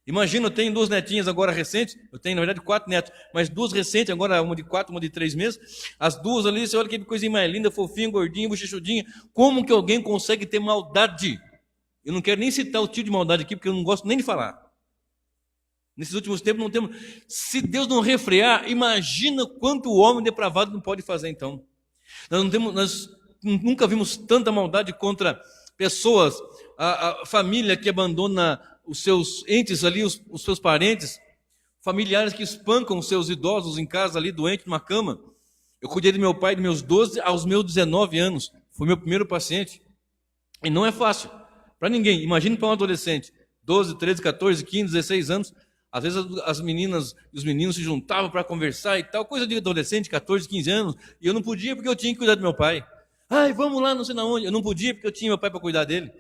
[SPEAKER 1] Imagina, eu tenho 2 netinhas agora recentes, eu tenho, na verdade, 4 netos, mas 2 recentes, agora uma de 4, uma de 3 meses. As 2 ali, você olha que coisinha mais linda, fofinha, gordinha, bochechudinha. Como que alguém consegue ter maldade? Eu não quero nem citar o tipo de maldade aqui, porque eu não gosto nem de falar. Nesses últimos tempos não temos. Se Deus não refrear, imagina quanto o homem depravado não pode fazer então. Nós nunca vimos tanta maldade contra pessoas, a família que abandona os seus entes ali, os seus parentes, familiares que espancam os seus idosos em casa ali, doente numa cama. Eu cuidei do meu pai de meus 12 aos meus 19 anos. Foi meu primeiro paciente. E não é fácil para ninguém. Imagine para um adolescente, 12, 13, 14, 15, 16 anos. Às vezes as meninas e os meninos se juntavam para conversar e tal, coisa de adolescente, 14, 15 anos, e eu não podia porque eu tinha que cuidar do meu pai. Ai, vamos lá, não sei na onde. Eu não podia porque eu tinha meu pai para cuidar dele.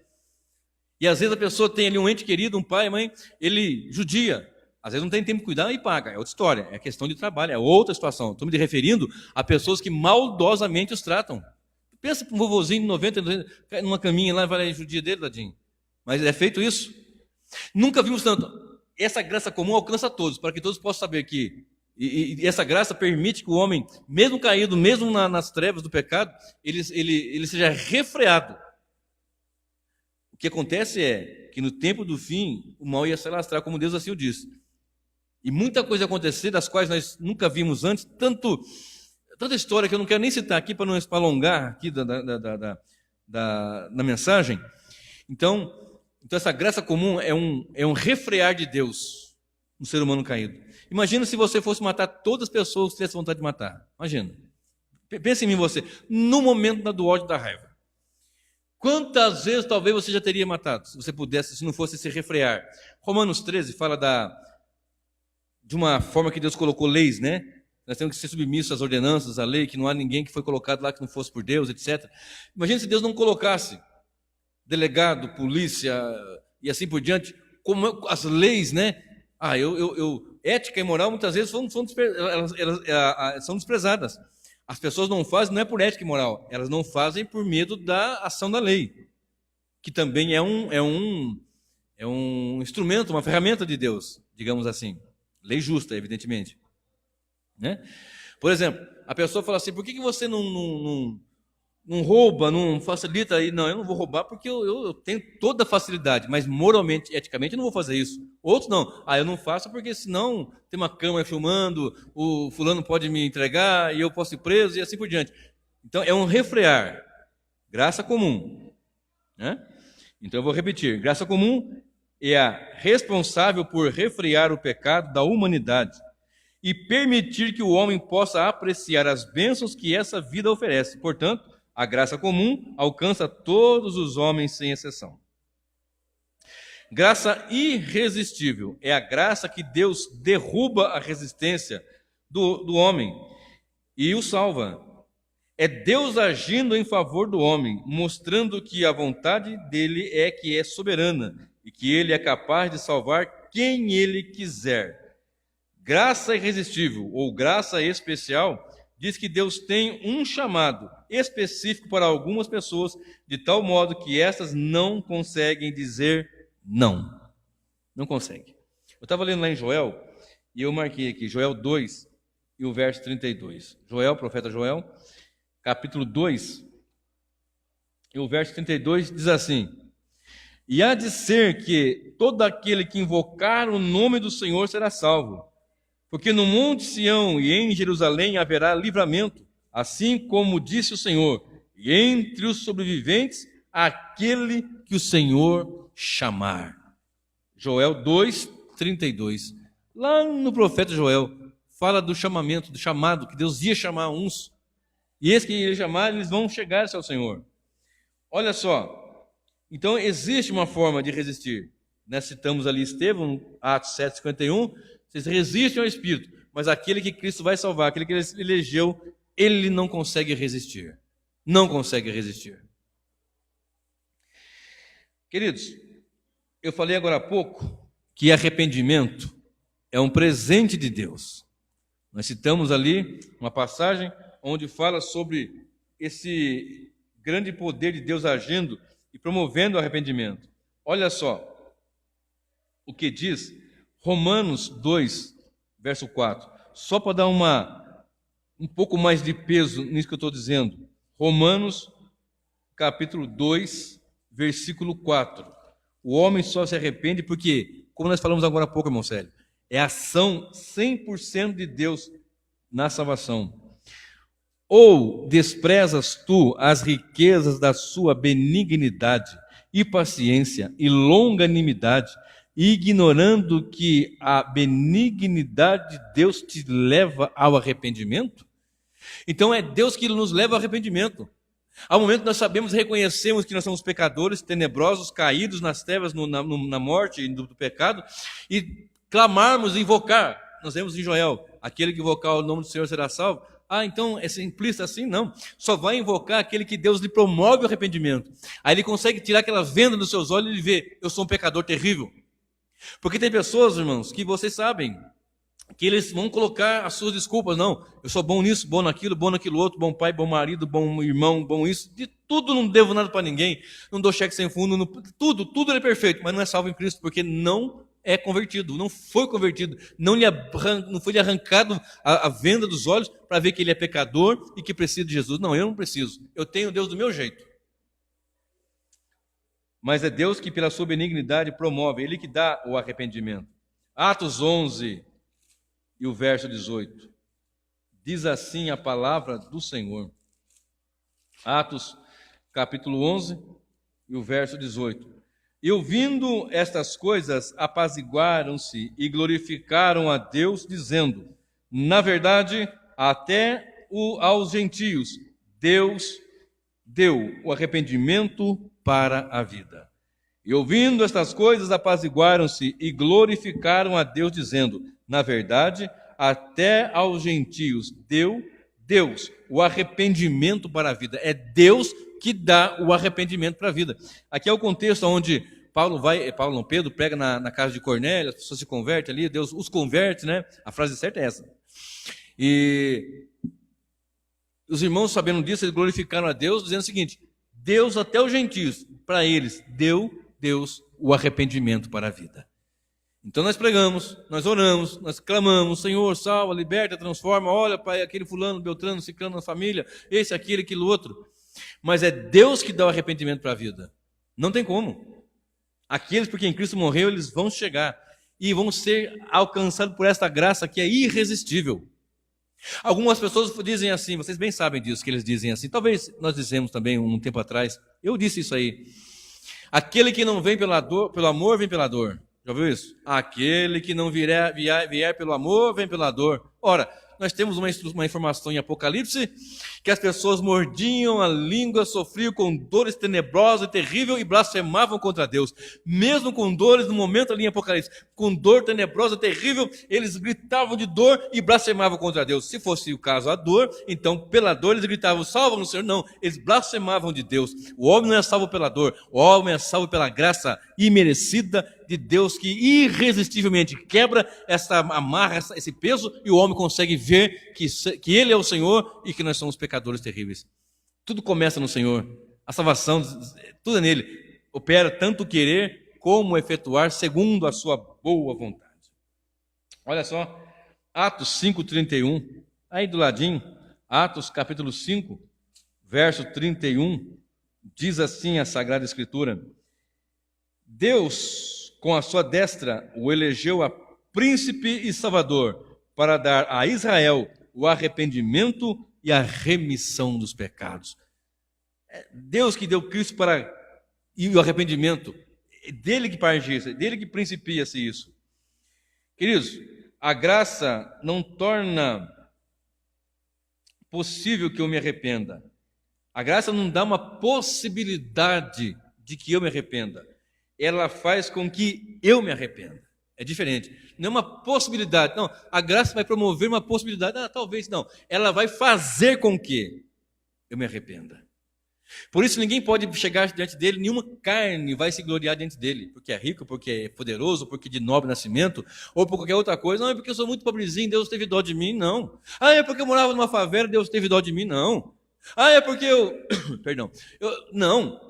[SPEAKER 1] E às vezes a pessoa tem ali um ente querido, um pai, mãe, ele judia. Às vezes não tem tempo de cuidar e paga. É outra história, é questão de trabalho, é outra situação. Estou me referindo a pessoas que maldosamente os tratam. Pensa para um vovozinho de 90, numa caminha lá, vai lá e judia dele, tadinho. Mas é feito isso. Nunca vimos tanto. Essa graça comum alcança todos, para que todos possam saber que e essa graça permite que o homem, mesmo caído, mesmo nas trevas do pecado, ele seja refreado. O que acontece é que no tempo do fim, o mal ia se alastrar, como Deus assim o disse. E muita coisa ia acontecer, das quais nós nunca vimos antes, tanta história que eu não quero nem citar aqui para não alongar aqui da mensagem. Então essa graça comum é um refrear de Deus no ser humano caído. Imagina se você fosse matar todas as pessoas que tivesse vontade de matar. Imagina. Pense em mim você, no momento do ódio e da raiva. Quantas vezes talvez você já teria matado, se você pudesse, se não fosse se refrear? Romanos 13 fala de uma forma que Deus colocou leis, né? Nós temos que ser submissos às ordenanças, à lei, que não há ninguém que foi colocado lá que não fosse por Deus, etc. Imagina se Deus não colocasse delegado, polícia e assim por diante, como as leis, né? Ética e moral muitas vezes elas são desprezadas. As pessoas não fazem, não é por ética e moral, elas não fazem por medo da ação da lei, que também é um instrumento, uma ferramenta de Deus, digamos assim. Lei justa, evidentemente. Né? Por exemplo, a pessoa fala assim, por que você não rouba, não facilita aí? Não, eu não vou roubar porque eu tenho toda a facilidade, mas moralmente, eticamente, eu não vou fazer isso. Outros não. Eu não faço porque senão tem uma câmera filmando, o fulano pode me entregar e eu posso ir preso e assim por diante. Então, é um refrear. Graça comum. Né? Então, eu vou repetir. Graça comum é a responsável por refrear o pecado da humanidade e permitir que o homem possa apreciar as bênçãos que essa vida oferece. Portanto, a graça comum alcança todos os homens sem exceção. Graça irresistível é a graça que Deus derruba a resistência do homem e o salva. É Deus agindo em favor do homem, mostrando que a vontade dele é que é soberana e que ele é capaz de salvar quem ele quiser. Graça irresistível ou graça especial diz que Deus tem um chamado específico para algumas pessoas, de tal modo que essas não conseguem dizer não. Não conseguem. Eu estava lendo lá em Joel, e eu marquei aqui, Joel 2 e o verso 32. Joel, profeta Joel, capítulo 2, e o verso 32 diz assim: E há de ser que todo aquele que invocar o nome do Senhor será salvo. Porque no monte Sião e em Jerusalém haverá livramento, assim como disse o Senhor, e entre os sobreviventes, aquele que o Senhor chamar. Joel 2, 32. Lá no profeta Joel, fala do chamamento, do chamado, que Deus ia chamar uns, e esse que ele chamar, eles vão chegar ao Senhor. Olha só, então existe uma forma de resistir. Nós citamos ali Estevão, Atos 7, 51, vocês resistem ao Espírito, mas aquele que Cristo vai salvar, aquele que ele elegeu, ele não consegue resistir. Não consegue resistir. Queridos, eu falei agora há pouco que arrependimento é um presente de Deus. Nós citamos ali uma passagem onde fala sobre esse grande poder de Deus agindo e promovendo o arrependimento. Olha só o que diz Romanos 2, verso 4. Só para dar um pouco mais de peso nisso que eu estou dizendo. Romanos, capítulo 2, versículo 4. O homem só se arrepende porque, como nós falamos agora há pouco, irmão Célio, é ação 100% de Deus na salvação. Ou desprezas tu as riquezas da sua benignidade e paciência e longanimidade, ignorando que a benignidade de Deus te leva ao arrependimento? Então é Deus que nos leva ao arrependimento. Ao momento que nós sabemos e reconhecemos que nós somos pecadores, tenebrosos, caídos nas trevas, na morte e do pecado, e clamarmos e invocar. Nós vemos em Joel, aquele que invocar o nome do Senhor será salvo. Ah, então é simplista assim? Não. Só vai invocar aquele que Deus lhe promove o arrependimento. Aí ele consegue tirar aquela venda dos seus olhos e ele vê, eu sou um pecador terrível. Porque tem pessoas, irmãos, que vocês sabem, que eles vão colocar as suas desculpas. Não, eu sou bom nisso, bom naquilo outro, bom pai, bom marido, bom irmão, bom isso. De tudo não devo nada para ninguém. Não dou cheque sem fundo, tudo ele é perfeito, mas não é salvo em Cristo, porque não é convertido, não foi convertido, não foi lhe arrancado a venda dos olhos para ver que ele é pecador e que precisa de Jesus. Não, eu não preciso, eu tenho Deus do meu jeito. Mas é Deus que pela sua benignidade promove, Ele que dá o arrependimento. Atos 11 e o verso 18, diz assim a palavra do Senhor. Atos capítulo 11 e o verso 18. E ouvindo estas coisas, apaziguaram-se e glorificaram a Deus, dizendo, na verdade, até aos gentios, Deus deu o arrependimento para a vida. E ouvindo estas coisas, apaziguaram-se e glorificaram a Deus, dizendo, na verdade, até aos gentios deu Deus o arrependimento para a vida. É Deus que dá o arrependimento para a vida. Aqui é o contexto onde Pedro prega na casa de Cornélio, as pessoas se convertem ali, Deus os converte, né? A frase certa é essa. E os irmãos, sabendo disso, eles glorificaram a Deus, dizendo o seguinte, Deus até os gentios, para eles, deu Deus o arrependimento para a vida. Então nós pregamos, nós oramos, nós clamamos, Senhor, salva, liberta, transforma, olha para aquele fulano, beltrano, ciclano na família, esse, aquilo, outro. Mas é Deus que dá o arrependimento para a vida. Não tem como. Aqueles por quem Cristo morreu, eles vão chegar e vão ser alcançados por esta graça que é irresistível. Algumas pessoas dizem assim, vocês bem sabem disso, que eles dizem assim, talvez nós dissemos também um tempo atrás, eu disse isso aí, aquele que não vem pelo amor, vem pela dor. Já ouviu isso? Aquele que não vier pelo amor, vem pela dor. Ora, nós temos uma informação em Apocalipse que as pessoas mordiam a língua, sofriam com dores tenebrosas e terríveis e blasfemavam contra Deus. Mesmo com dores, no momento ali em Apocalipse, com dor tenebrosa, terrível, eles gritavam de dor e blasfemavam contra Deus. Se fosse o caso a dor, então pela dor eles gritavam, salva-nos, Senhor. Não, eles blasfemavam de Deus. O homem não é salvo pela dor, o homem é salvo pela graça imerecida de Deus que irresistivelmente quebra essa amarra, esse peso, e o homem consegue ver que Ele é o Senhor e que nós somos pecadores terríveis. Tudo começa no Senhor. A salvação, tudo é nele. Opera tanto querer como efetuar segundo a sua boa vontade. Olha só, Atos 5:31, aí do ladinho, Atos capítulo 5, verso 31, diz assim a Sagrada Escritura, Deus, com a sua destra, o elegeu a príncipe e salvador, para dar a Israel o arrependimento e a remissão dos pecados. É Deus que deu Cristo e o arrependimento, é dele que parte isso, é dele que principia-se isso. Queridos, a graça não torna possível que eu me arrependa. A graça não dá uma possibilidade de que eu me arrependa. Ela faz com que eu me arrependa. É diferente. Não é uma possibilidade. Não, a graça vai promover uma possibilidade. Talvez não. Ela vai fazer com que eu me arrependa. Por isso ninguém pode chegar diante dele, nenhuma carne vai se gloriar diante dele, porque é rico, porque é poderoso, porque de nobre nascimento, ou por qualquer outra coisa. Não, é porque eu sou muito pobrezinho, Deus teve dó de mim. Não. É porque eu morava numa favela, Deus teve dó de mim. Não. É porque não.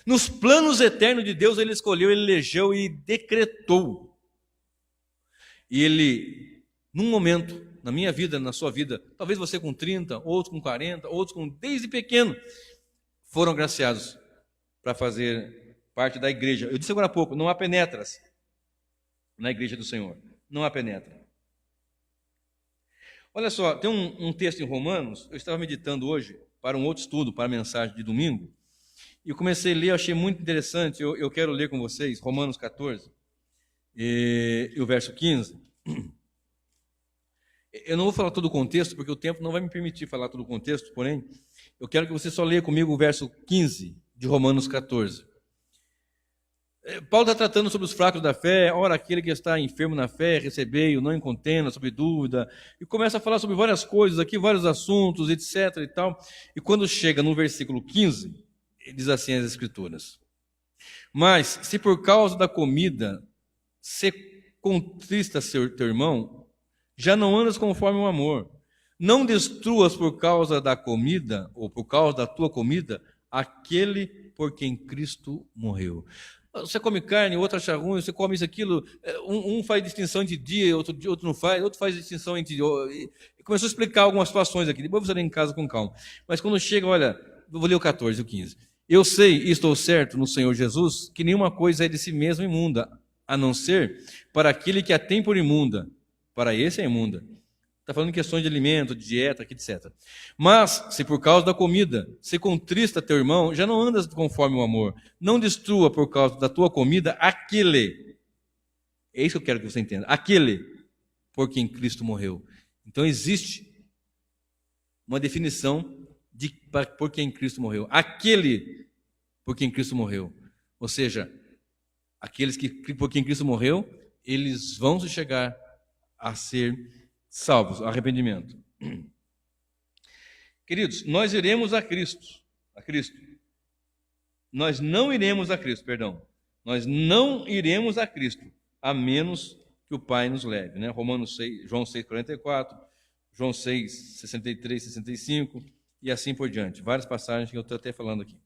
[SPEAKER 1] Nos planos eternos de Deus, Ele escolheu, Ele elegeu e decretou. E Ele, num momento, na minha vida, na sua vida, talvez você com 30, outros com 40, outros desde pequeno, foram agraciados para fazer parte da igreja. Eu disse agora há pouco, não há penetras na igreja do Senhor. Não há penetra. Olha só, tem um texto em Romanos, eu estava meditando hoje para um outro estudo, para a mensagem de domingo, e eu comecei a ler, eu achei muito interessante, eu quero ler com vocês, Romanos 14. e o verso 15. Eu não vou falar todo o contexto, porque o tempo não vai me permitir falar todo o contexto, porém, eu quero que você só leia comigo o verso 15 de Romanos 14. Paulo está tratando sobre os fracos da fé, ora, aquele que está enfermo na fé, recebei-o, não em contenda, sobre dúvida, e começa a falar sobre várias coisas aqui, vários assuntos, etc. e tal. E quando chega no versículo 15, ele diz assim as Escrituras: mas se por causa da comida se contrista teu irmão, já não andas conforme o amor. Não destruas por causa da comida, ou por causa da tua comida, aquele por quem Cristo morreu. Você come carne, o outro acha ruim, você come isso, aquilo, um faz distinção entre dia, outro não faz, outro faz distinção entre... E começou a explicar algumas situações aqui, depois você lê em casa com calma. Mas quando chega, olha, eu vou ler o 14 e o 15. Eu sei e estou certo no Senhor Jesus que nenhuma coisa é de si mesma imunda, a não ser para aquele que a tem por imunda. Para esse é imunda. Está falando em questões de alimento, de dieta, etc. Mas, se por causa da comida se contrista teu irmão, já não andas conforme o amor. Não destrua por causa da tua comida aquele. É isso que eu quero que você entenda. Aquele por quem Cristo morreu. Então existe uma definição de por quem Cristo morreu. Aquele por quem Cristo morreu. Ou seja, aqueles que por quem Cristo morreu, eles vão se chegar a ser salvos, arrependimento. Queridos, nós iremos a Cristo. Nós não iremos a Cristo, perdão. Nós não iremos a Cristo, a menos que o Pai nos leve, né? Romanos 6, João 6,44, João 6, 63, 65 e assim por diante. Várias passagens que eu estou até falando aqui.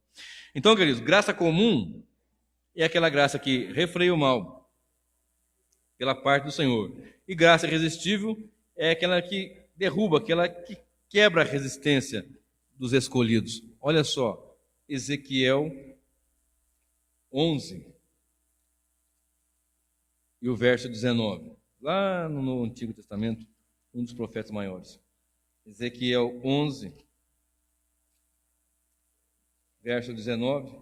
[SPEAKER 1] Então, queridos, graça comum é aquela graça que refreia o mal pela parte do Senhor. E graça irresistível é aquela que derruba, aquela que quebra a resistência dos escolhidos. Olha só, Ezequiel 11 e o verso 19. Lá no Antigo Testamento, um dos profetas maiores. Ezequiel 11, verso 19.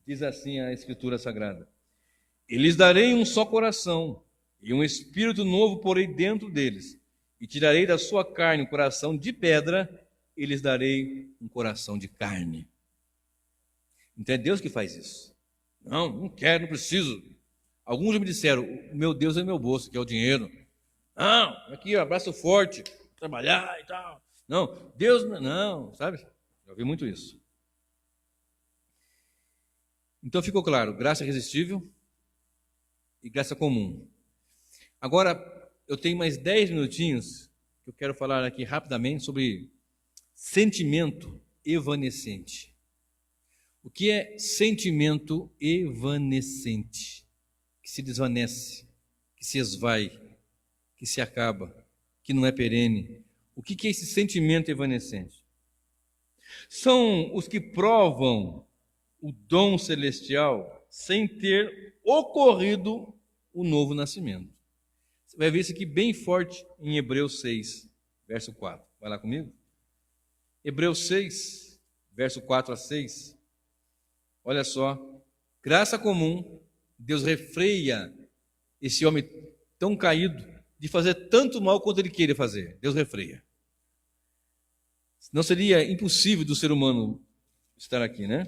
[SPEAKER 1] Diz assim a Escritura Sagrada: e lhes darei um só coração, e um espírito novo porei dentro deles, e tirarei da sua carne um coração de pedra, e lhes darei um coração de carne. Então é Deus que faz isso. Não quero, não preciso. Alguns já me disseram, o meu Deus é meu bolso, que é o dinheiro. Não, aqui, abraço forte, trabalhar e tal. Não, Deus não, sabe? Já ouvi muito isso. Então ficou claro, graça irresistível e graça comum. Agora, eu tenho mais 10 minutinhos que eu quero falar aqui rapidamente sobre sentimento evanescente. O que é sentimento evanescente? Que se desvanece, que se esvai, que se acaba, que não é perene. O que é esse sentimento evanescente? São os que provam o dom celestial sem ter ocorrido o novo nascimento. Você vai ver isso aqui bem forte em Hebreus 6, verso 4. Vai lá comigo? Hebreus 6, verso 4 a 6. Olha só, graça comum, Deus refreia esse homem tão caído de fazer tanto mal quanto ele queira fazer. Deus refreia. Não seria impossível do ser humano estar aqui, né?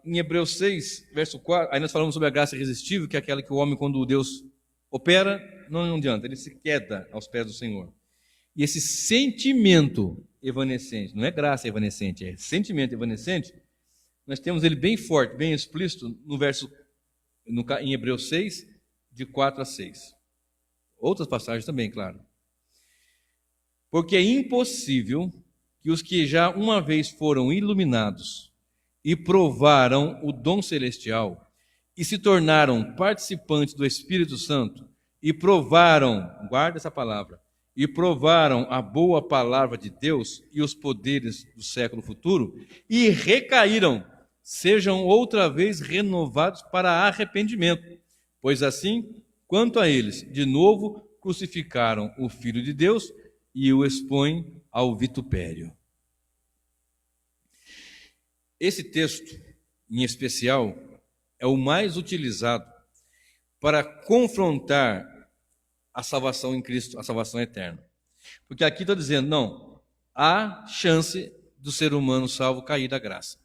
[SPEAKER 1] Em Hebreus 6, verso 4, aí nós falamos sobre a graça irresistível, que é aquela que o homem, quando Deus opera, não adianta, ele se queda aos pés do Senhor. E esse sentimento evanescente, não é graça evanescente, é sentimento evanescente, nós temos ele bem forte, bem explícito em Hebreus 6, de 4 a 6. Outras passagens também, claro. Porque é impossível que os que já uma vez foram iluminados e provaram o dom celestial e se tornaram participantes do Espírito Santo e provaram, guarda essa palavra, e provaram a boa palavra de Deus e os poderes do século futuro e recaíram, sejam outra vez renovados para arrependimento, pois assim, quanto a eles, de novo crucificaram o Filho de Deus e o expõem ao vitupério. Esse texto, em especial, é o mais utilizado para confrontar a salvação em Cristo, a salvação eterna. Porque aqui está dizendo, não, há chance do ser humano salvo cair da graça.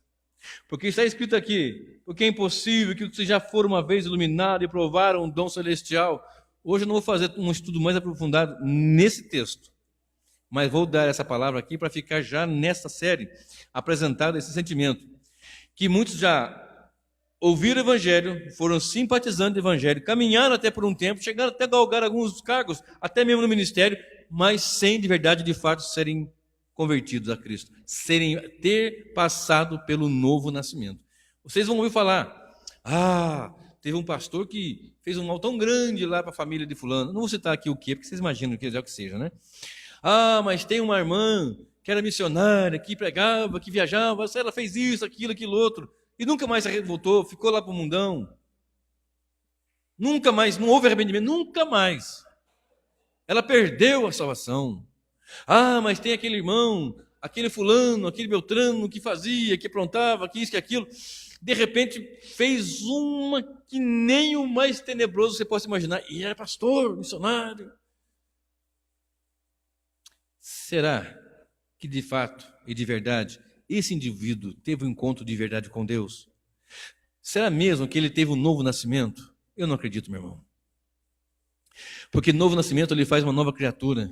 [SPEAKER 1] Porque está escrito aqui, porque é impossível que vocês já foram uma vez iluminados e provaram um dom celestial. Hoje eu não vou fazer um estudo mais aprofundado nesse texto, mas vou dar essa palavra aqui para ficar já nessa série apresentado esse sentimento, que muitos já ouviram o evangelho, foram simpatizantes do evangelho, caminharam até por um tempo, chegaram até a galgar alguns cargos, até mesmo no ministério, mas sem de verdade, de fato, serem convertidos a Cristo, ter passado pelo novo nascimento. Vocês vão ouvir falar, teve um pastor que fez um mal tão grande lá para a família de fulano. Não vou citar aqui o quê, porque vocês imaginam o que é que seja, né? Mas tem uma irmã que era missionária, que pregava, que viajava, ela fez isso, aquilo outro, e nunca mais se voltou, ficou lá para o mundão. Nunca mais, não houve arrependimento, nunca mais. Ela perdeu a salvação. Mas tem aquele irmão, aquele fulano, aquele beltrano que fazia, que aprontava, que isso, que aquilo. De repente fez uma que nem o mais tenebroso você possa imaginar. E era pastor, missionário. Será que de fato e de verdade esse indivíduo teve um encontro de verdade com Deus? Será mesmo que ele teve um novo nascimento? Eu não acredito, meu irmão. Porque novo nascimento ele faz uma nova criatura.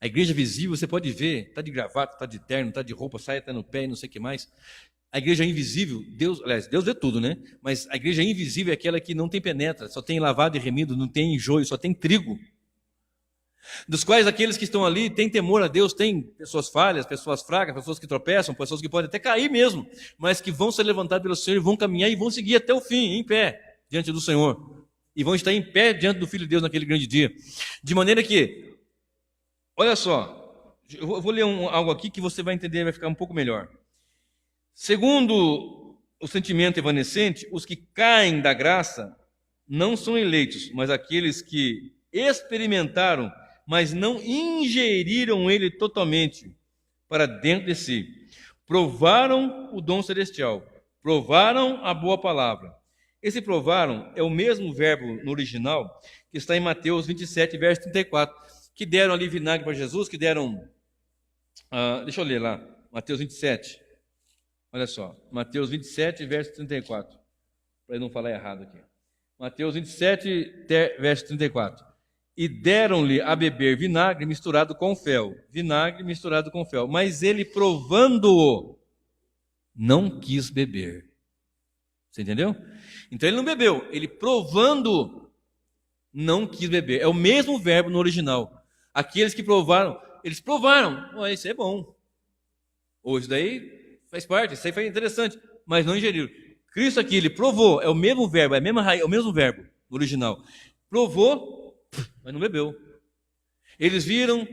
[SPEAKER 1] A igreja visível, você pode ver, está de gravata, está de terno, está de roupa, sai até no pé e não sei o que mais. A igreja invisível, Deus vê tudo, né? Mas a igreja invisível é aquela que não tem penetra, só tem lavado e remido, não tem enjoio, só tem trigo. Dos quais aqueles que estão ali têm temor a Deus, têm pessoas falhas, pessoas fracas, pessoas que tropeçam, pessoas que podem até cair mesmo, mas que vão ser levantadas pelo Senhor e vão caminhar e vão seguir até o fim, em pé, diante do Senhor. E vão estar em pé diante do Filho de Deus naquele grande dia. De maneira que, olha só, eu vou ler algo aqui que você vai entender, vai ficar um pouco melhor. Segundo o sentimento evanescente, os que caem da graça não são eleitos, mas aqueles que experimentaram, mas não ingeriram ele totalmente para dentro de si. Provaram o dom celestial, provaram a boa palavra. Esse provaram é o mesmo verbo no original que está em Mateus 27, verso 34, que deram ali vinagre para Jesus, que deram... deixa eu ler lá, Mateus 27. Olha só, Mateus 27, verso 34. Para eu não falar errado aqui. Mateus 27, verso 34. E deram-lhe a beber vinagre misturado com fel. Vinagre misturado com fel. Mas ele, provando-o, não quis beber. Você entendeu? Então ele não bebeu. Ele, provando, não quis beber. É o mesmo verbo no original. Aqueles que provaram, eles provaram. Isso é bom. Hoje daí faz parte, isso aí foi interessante. Mas não ingeriram. Cristo aqui, ele provou. É o mesmo verbo, é o mesmo verbo no original. Provou, mas não bebeu. Eles viram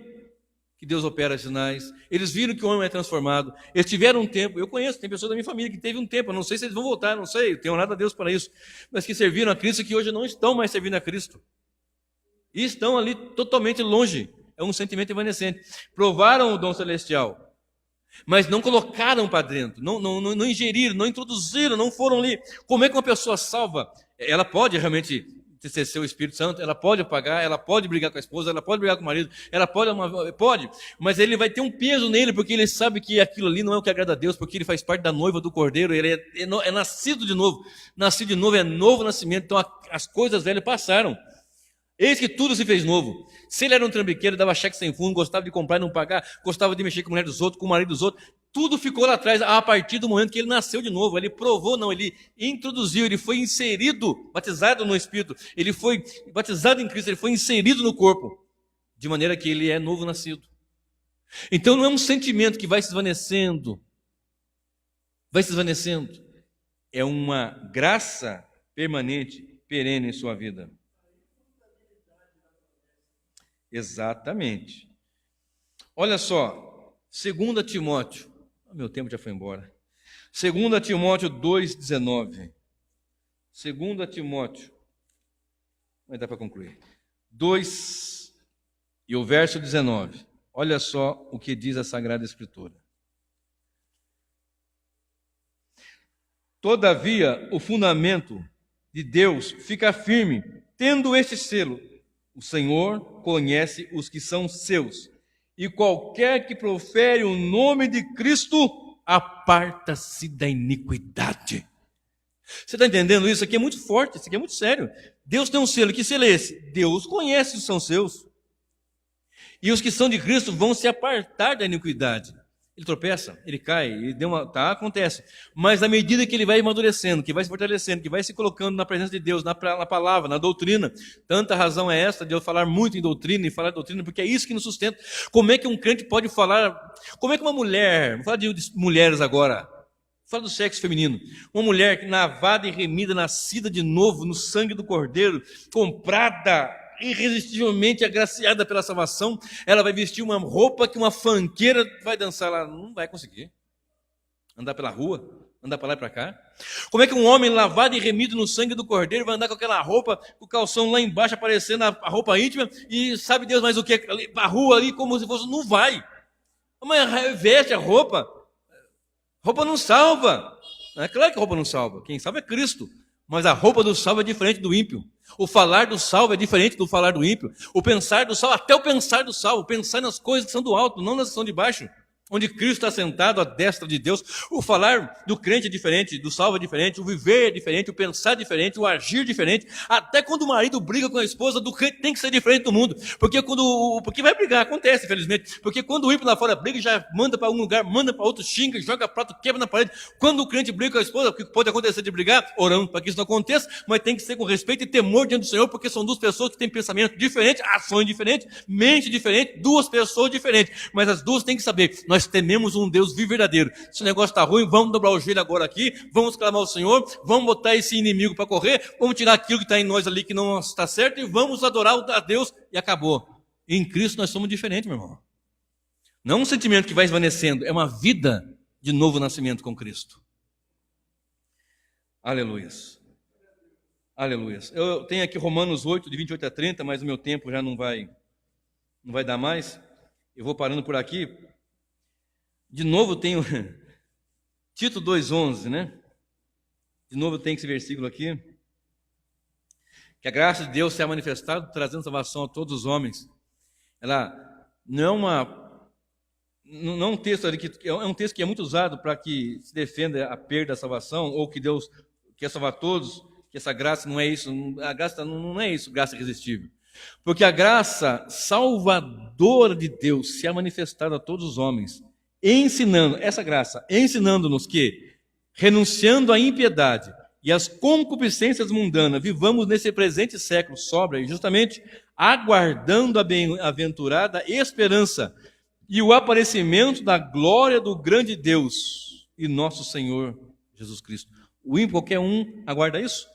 [SPEAKER 1] que Deus opera sinais, eles viram que o homem é transformado, eles tiveram um tempo, eu conheço, tem pessoas da minha família que teve um tempo, eu não sei se eles vão voltar, não sei, tenho orado a Deus para isso, mas que serviram a Cristo, que hoje não estão mais servindo a Cristo, e estão ali totalmente longe, é um sentimento evanescente. Provaram o dom celestial, mas não colocaram para dentro, não ingeriram, não introduziram, não foram ali. Como é que uma pessoa salva, ela pode realmente entristecer o Espírito Santo, ela pode apagar, ela pode brigar com a esposa, ela pode brigar com o marido, ela pode, mas ele vai ter um peso nele, porque ele sabe que aquilo ali não é o que agrada a Deus, porque ele faz parte da noiva do Cordeiro, ele é nascido de novo é novo nascimento, então as coisas velhas passaram. Eis que tudo se fez novo. Se ele era um trambiqueiro, dava cheque sem fundo, gostava de comprar e não pagar, gostava de mexer com a mulher dos outros, com o marido dos outros, tudo ficou lá atrás, a partir do momento que ele nasceu de novo. Ele provou, não, ele introduziu, ele foi inserido, batizado no Espírito, ele foi batizado em Cristo, ele foi inserido no corpo, de maneira que ele é novo nascido. Então não é um sentimento que vai se desvanecendo, é uma graça permanente, perene em sua vida. Exatamente. Olha só, 2 Timóteo, meu tempo já foi embora. 2 Timóteo 2,19. 2 Timóteo, vai dar para concluir. 2 e o verso 19. Olha só o que diz a Sagrada Escritura. Todavia, o fundamento de Deus fica firme, tendo este selo: o Senhor conhece os que são seus, e qualquer que profere o nome de Cristo aparta-se da iniquidade. Você está entendendo isso? Isso aqui é muito forte, isso aqui é muito sério. Deus tem um selo, que selo é esse? Deus conhece os que são seus. E os que são de Cristo vão se apartar da iniquidade. Ele tropeça, ele cai, ele acontece. Mas à medida que ele vai amadurecendo, que vai se fortalecendo, que vai se colocando na presença de Deus, na palavra, na doutrina, tanta razão é esta de eu falar muito em doutrina e falar de doutrina, porque é isso que nos sustenta. Como é que um crente pode falar, como é que uma mulher, vou falar de mulheres agora, fala do sexo feminino. Uma mulher lavada e remida, nascida de novo no sangue do Cordeiro, comprada, irresistivelmente agraciada pela salvação, ela vai vestir uma roupa que uma funkeira vai dançar lá. Não vai conseguir. Andar pela rua, andar para lá e para cá. Como é que um homem lavado e remido no sangue do Cordeiro vai andar com aquela roupa, com o calção lá embaixo aparecendo a roupa íntima e sabe Deus mais o que, a rua ali como se fosse, não vai. Mas veste a roupa. Roupa não salva. É claro que a roupa não salva. Quem salva é Cristo. Mas a roupa do salvo é diferente do ímpio. O falar do salvo é diferente do falar do ímpio. O pensar do salvo, até o pensar do salvo, pensar nas coisas que são do alto, não nas que são de baixo. Onde Cristo está sentado à destra de Deus. O falar do crente é diferente, do salvo é diferente, o viver é diferente, o pensar é diferente, o agir é diferente. Até quando o marido briga com a esposa, do crente tem que ser diferente do mundo. Porque vai brigar, acontece, infelizmente. Porque quando o ímpio lá fora briga, já manda para um lugar, manda para outro, xinga, joga prato, quebra na parede. Quando o crente briga com a esposa, o que pode acontecer de brigar? Orando para que isso não aconteça, mas tem que ser com respeito e temor diante do Senhor, porque são duas pessoas que têm pensamento diferente, ações diferentes, mente diferente, duas pessoas diferentes. Mas as duas têm que saber, nós tememos um Deus vivo e verdadeiro. Se o negócio está ruim, vamos dobrar o joelho agora aqui, vamos clamar ao Senhor, vamos botar esse inimigo para correr, vamos tirar aquilo que está em nós ali que não está certo e vamos adorar a Deus e acabou. E em Cristo nós somos diferentes, meu irmão. Não um sentimento que vai esvanecendo, é uma vida de novo nascimento com Cristo. Aleluias. Aleluias. Eu tenho aqui Romanos 8, de 28 a 30, mas o meu tempo já não vai dar mais. Eu vou parando por aqui. De novo tenho Tito 2,11, né? De novo tem esse versículo aqui. Que a graça de Deus seja manifestada, trazendo salvação a todos os homens. Ela não é um texto ali que é um texto que é muito usado para que se defenda a perda da salvação, ou que Deus quer salvar todos, que essa graça não é isso, a graça não é isso, graça irresistível. Porque a graça salvadora de Deus se é manifestada a todos os homens, ensinando-nos que, renunciando à impiedade e às concupiscências mundanas, vivamos nesse presente século sóbria e justamente aguardando a bem-aventurada esperança e o aparecimento da glória do grande Deus e nosso Senhor Jesus Cristo. O ímpio, qualquer um, aguarda isso?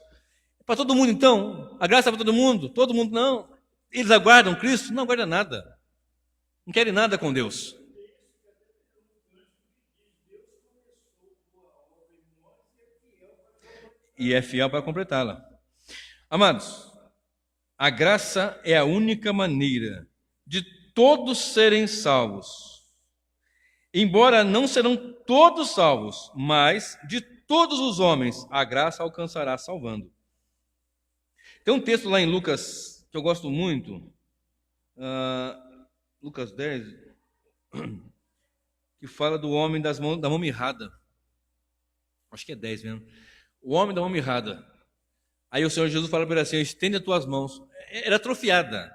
[SPEAKER 1] Para todo mundo, então? A graça é para todo mundo? Todo mundo não. Eles aguardam Cristo? Não aguardam nada. Não querem nada com Deus. E é fiel para completá-la. Amados, a graça é a única maneira de todos serem salvos. Embora não serão todos salvos, mas de todos os homens a graça alcançará salvando. Tem um texto lá em Lucas que eu gosto muito, Lucas 10, que fala do homem da mão mirrada. Acho que é 10 mesmo. O homem da mão mirrada. Aí o Senhor Jesus fala para ele assim: estende as tuas mãos. Era atrofiada.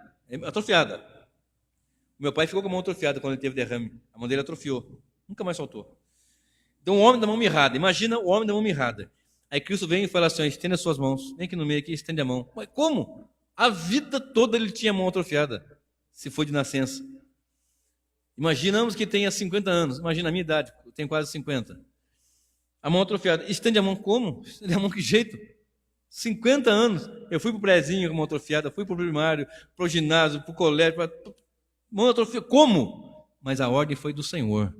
[SPEAKER 1] Meu pai ficou com a mão atrofiada quando ele teve derrame. A mão dele atrofiou. Nunca mais soltou. Então o homem da mão mirrada. Imagina o homem da mão mirrada. Aí Cristo vem e fala assim: estende as suas mãos. Vem aqui no meio, aqui, estende a mão. Mas como? A vida toda ele tinha a mão atrofiada. Se foi de nascença. Imaginamos que tenha 50 anos. Imagina a minha idade. Eu tenho quase 50. A mão atrofiada. Estende a mão como? Estende a mão que jeito? 50 anos. Eu fui para o prézinho com a mão atrofiada, fui para o primário, para o ginásio, para o colégio. Mão atrofiada. Como? Mas a ordem foi do Senhor.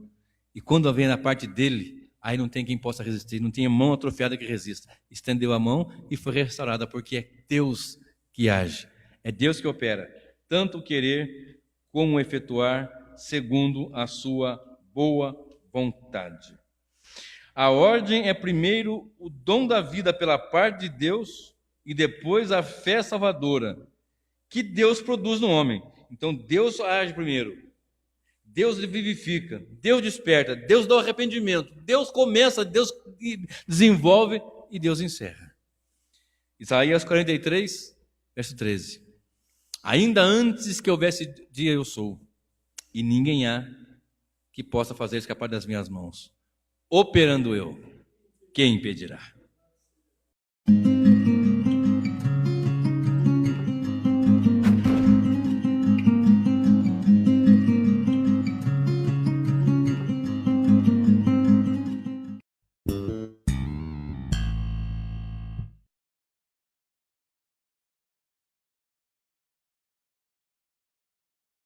[SPEAKER 1] E quando vem na parte dele, aí não tem quem possa resistir. Não tem mão atrofiada que resista. Estendeu a mão e foi restaurada, porque é Deus que age. É Deus que opera. Tanto o querer como o efetuar, segundo a sua boa vontade. A ordem é primeiro o dom da vida pela parte de Deus e depois a fé salvadora que Deus produz no homem. Então Deus age primeiro. Deus vivifica, Deus desperta, Deus dá o arrependimento, Deus começa, Deus desenvolve e Deus encerra. Isaías 43, verso 13. Ainda antes que houvesse dia eu sou, e ninguém há que possa fazer escapar das minhas mãos. Operando eu, quem impedirá?